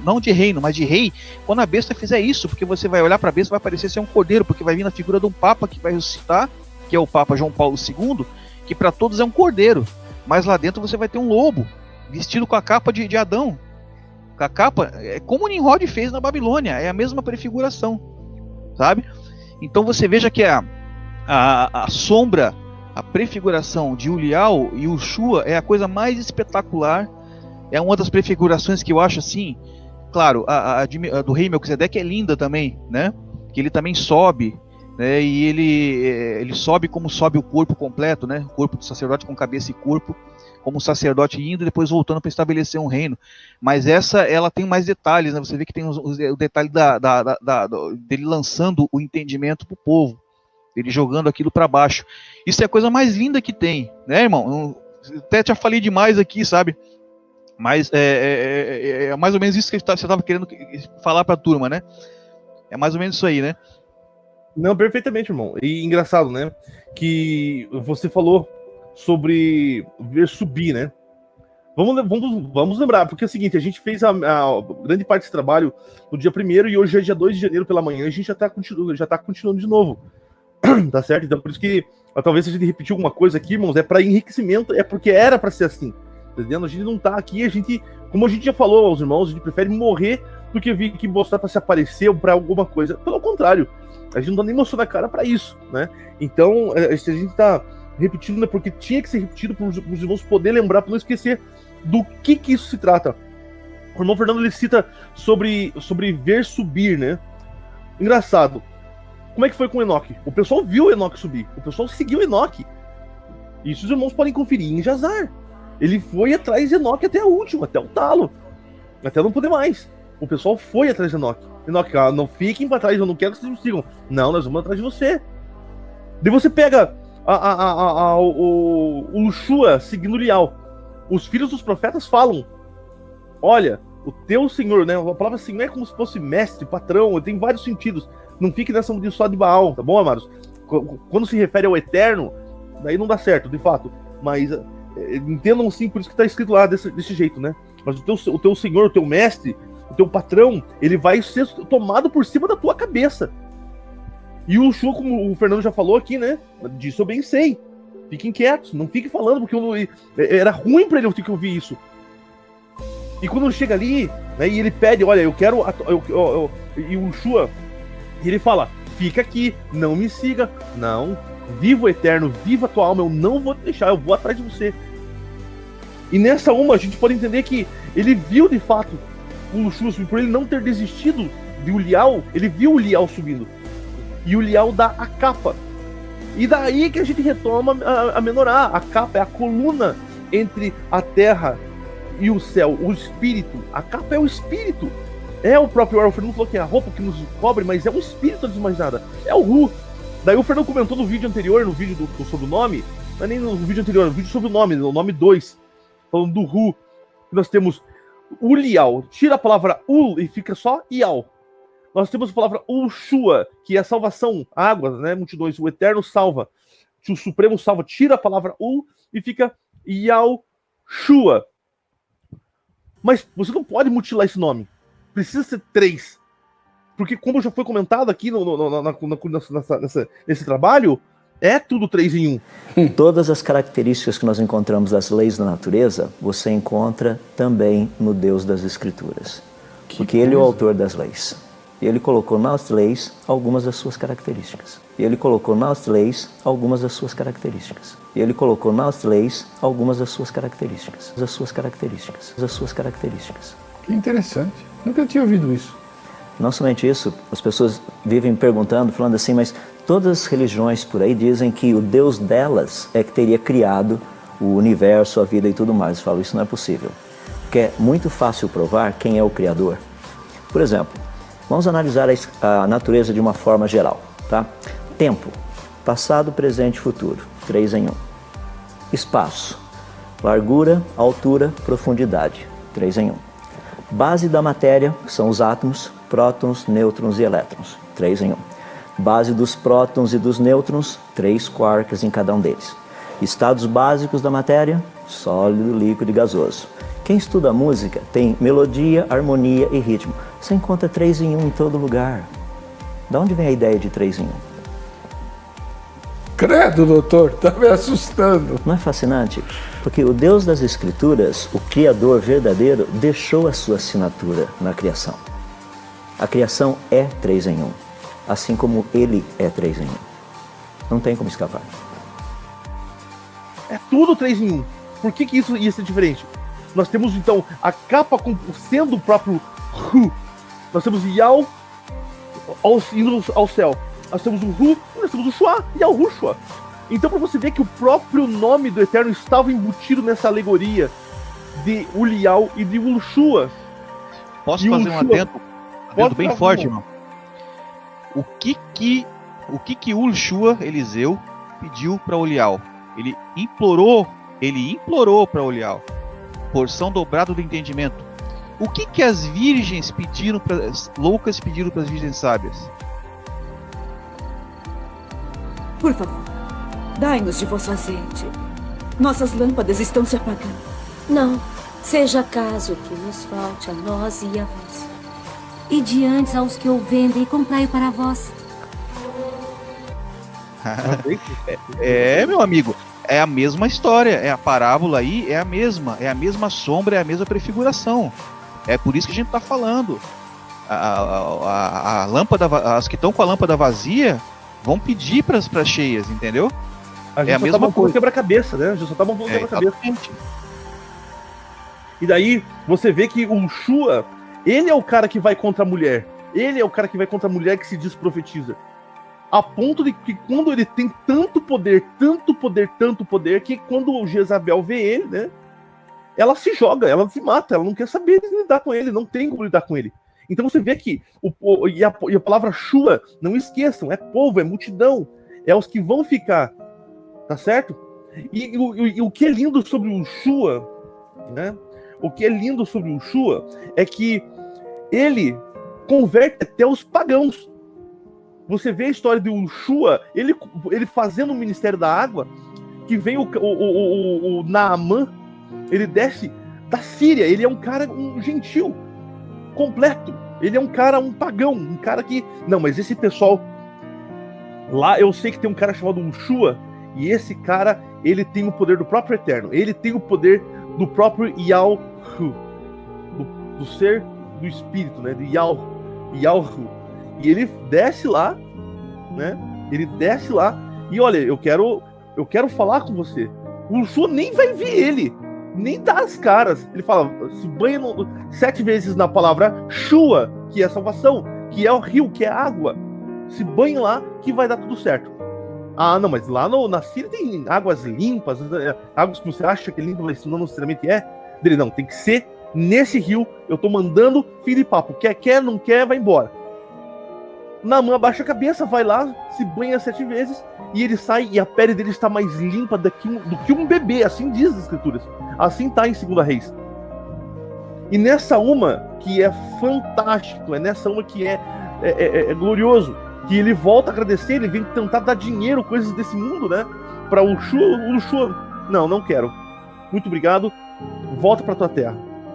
não de reino, mas de rei, quando a besta fizer isso. Porque você vai olhar para a besta e vai parecer ser um cordeiro, porque vai vir na figura de um papa que vai ressuscitar, que é o Papa João Paulo II, que para todos é um cordeiro. Mas lá dentro você vai ter um lobo, vestido com a capa de Adão. Com a capa, como Nimrod fez na Babilônia, é a mesma prefiguração, sabe? Então você veja que a sombra, a prefiguração de Ulial e Ushua é a coisa mais espetacular. É uma das prefigurações que eu acho assim, claro, a do rei Melquisedeque é linda também, né? Que ele também sobe, né? E ele sobe como sobe o corpo completo, né? O corpo do sacerdote com cabeça e corpo, como sacerdote indo e depois voltando para estabelecer um reino. Mas ela tem mais detalhes, né? Você vê que tem o detalhe dele lançando o entendimento para o povo. Ele jogando aquilo para baixo. Isso é a coisa mais linda que tem, né, irmão? Eu até já falei demais aqui, sabe? Mas é mais ou menos isso que você estava querendo falar para a turma, né? É mais ou menos isso aí, né? Não, perfeitamente, irmão. E engraçado, né? Que você falou sobre ver subir, né? Vamos lembrar, porque é o seguinte, a gente fez a grande parte desse trabalho no dia 1º e hoje é dia 2 de janeiro pela manhã, a gente já tá continuando de novo. Tá certo? Então por isso que talvez se a gente repetir alguma coisa aqui, irmãos, é para enriquecimento, é porque era para ser assim. Tá entendendo? A gente não tá aqui, como a gente já falou aos irmãos, a gente prefere morrer do que vir aqui mostrar para se aparecer ou para alguma coisa. Pelo contrário, a gente não dá nem mostrando a cara para isso, né? Então, se a gente tá repetindo, é porque tinha que ser repetido para os irmãos poderem lembrar, para não esquecer do que isso se trata. O irmão Fernando, ele cita sobre ver subir, né? Engraçado. Como é que foi com o Enoque? O pessoal viu o Enoque subir. O pessoal seguiu o Enoque. Isso os irmãos podem conferir em Jazar. Ele foi atrás de Enoque até o último, até o talo. Até não poder mais. O pessoal foi atrás de Enoque. Enoque, não fiquem para trás, eu não quero que vocês me sigam. Não, nós vamos atrás de você. Daí você pega o Lushua seguindo Lial. Os filhos dos profetas falam: olha, o teu senhor, né? A palavra senhor é como se fosse mestre, patrão, tem vários sentidos. Não fique nessa mudinha só de Baal, tá bom, amados? Quando se refere ao eterno, daí não dá certo, de fato. Mas entendam sim, por isso que tá escrito lá desse jeito, né? Mas o teu senhor, o teu mestre, o teu patrão, ele vai ser tomado por cima da tua cabeça. E o Shua, como o Fernando já falou aqui, né? Disso eu bem sei. Fiquem quietos, não fiquem falando, porque era ruim pra ele ter que ouvir isso. E quando ele chega ali, né, e ele pede, olha, eu quero... e o Shua, ele fala, fica aqui, não me siga. Não, viva o eterno, viva a tua alma, eu não vou te deixar, eu vou atrás de você. E nessa a gente pode entender que ele viu de fato o Lushua subir, por ele não ter desistido de Ulial, ele viu o Lial subindo. E o Lial dá a capa. E daí que a gente retoma a Menorá. A capa é a coluna entre a terra e o céu, o espírito. A capa é o espírito. É o próprio Ar. O Fernando falou que é a roupa que nos cobre, mas é o espírito antes de mais nada. É o Ru. Daí o Fernando comentou no vídeo anterior, no vídeo sobre o nome, não é nem no vídeo anterior, no vídeo sobre o nome 2, falando do Ru, que nós temos Ulial. Tira a palavra Ul e fica só Ial. Nós temos a palavra Ulshua, que é a salvação, água, né? Multidões, o Eterno salva, o Supremo salva. Tira a palavra Ul e fica Yalshua. Mas você não pode mutilar esse nome. Precisa ser 3. Porque, como já foi comentado aqui nesse trabalho, é tudo 3 em 1. Todas as características que nós encontramos das leis da natureza, você encontra também no Deus das Escrituras. Porque Ele é o autor das leis. E Ele colocou nas leis algumas das suas características. E Ele colocou nas leis algumas das suas características. E Ele colocou nas leis algumas das suas características. Das suas características. Das suas características. Que interessante. Nunca tinha ouvido isso. Não somente isso, as pessoas vivem perguntando, falando assim, mas todas as religiões por aí dizem que o Deus delas é que teria criado o universo, a vida e tudo mais. Eu falo, isso não é possível. Porque é muito fácil provar quem é o Criador. Por exemplo, vamos analisar a natureza de uma forma geral, tá? Tempo, passado, presente e futuro, 3 em 1. Espaço, largura, altura, profundidade, 3 em 1. Base da matéria, que são os átomos, prótons, nêutrons e elétrons, 3 em 1. Base dos prótons e dos nêutrons, 3 quarks em cada um deles. Estados básicos da matéria, sólido, líquido e gasoso. Quem estuda música tem melodia, harmonia e ritmo. Você encontra 3 em 1 em todo lugar. Da onde vem a ideia de 3 em 1? Credo, doutor, tá me assustando. Não é fascinante? Porque o Deus das Escrituras, o Criador verdadeiro, deixou a sua assinatura na criação. A criação é 3 em 1, assim como Ele é 3 em 1. Não tem como escapar. É tudo 3 em 1. Por que isso ia ser diferente? Nós temos, então, a capa sendo o próprio Hu. Nós temos Yal indo ao céu. Nós temos o Hu e nós temos o Shua, Yal Hu Shua. Então, para você ver que o próprio nome do Eterno estava embutido nessa alegoria de Ulial e de Ulshua. Posso fazer um adendo bem forte, irmão? O que Ulshua, Eliseu, pediu para Ulial? Ele implorou para Ulial. Porção dobrada do entendimento. O que as virgens pediram loucas pediram para as virgens sábias? Por favor, dai-nos de vosso azeite. Nossas lâmpadas estão se apagando. Não, Seja caso que nos falte a nós e a vós. E diante aos que o vendem, comprai para vós. Meu amigo, é a mesma história, é a parábola aí, é a mesma sombra, é a mesma prefiguração. É por isso que a gente está falando. A lâmpada, as que estão com a lâmpada vazia vão pedir para as cheias, entendeu? A gente é a mesma coisa. Quebra-cabeça, né? A gente só tá montando quebra-cabeça. E daí você vê que o Shua, ele é o cara que vai contra a mulher. Ele é o cara que vai contra a mulher que se desprofetiza. A ponto de que quando ele tem tanto poder, que quando Jezabel vê ele, né? Ela se joga, ela se mata, ela não quer saber de lidar com ele, não tem como lidar com ele. Então você vê que a palavra Shua, não esqueçam, é povo, é multidão, é os que vão ficar, tá certo? E o que é lindo sobre o Shua, né? O que é lindo sobre o Shua é que ele converte até os pagãos. Você vê a história de Shua, ele fazendo o ministério da água, que vem o Naamã, ele desce da Síria, ele é um cara, um gentil completo, ele é um cara, um pagão, um cara que... Não, mas esse pessoal, lá eu sei que tem um cara chamado Shua, e esse cara, ele tem o poder do próprio Eterno, ele tem o poder do próprio Yahu, do ser do Espírito, né, de Yahu, e ele desce lá, né, ele desce lá, e olha, eu quero falar com você, o Shua nem vai ver ele, nem dá as caras, ele fala, se banha 7 vezes na palavra Shua, que é salvação, que é o rio, que é água, se banha lá, que vai dar tudo certo. Ah, não, mas lá na Síria tem águas limpas, águas que você acha que é limpa, mas não necessariamente é. Dele, não, tem que ser nesse rio, eu tô mandando filho e papo, quer, não quer, vai embora. Naamã abaixa a cabeça, vai lá, se banha 7 vezes, e ele sai, e a pele dele está mais limpa do que um bebê, assim diz as escrituras. Assim tá em 2 Reis. E nessa uma, que é fantástico, é nessa uma que é glorioso, que ele volta a agradecer, ele vem tentar dar dinheiro, coisas desse mundo, né? Para o Shua, não quero. Muito obrigado, volta para tua terra.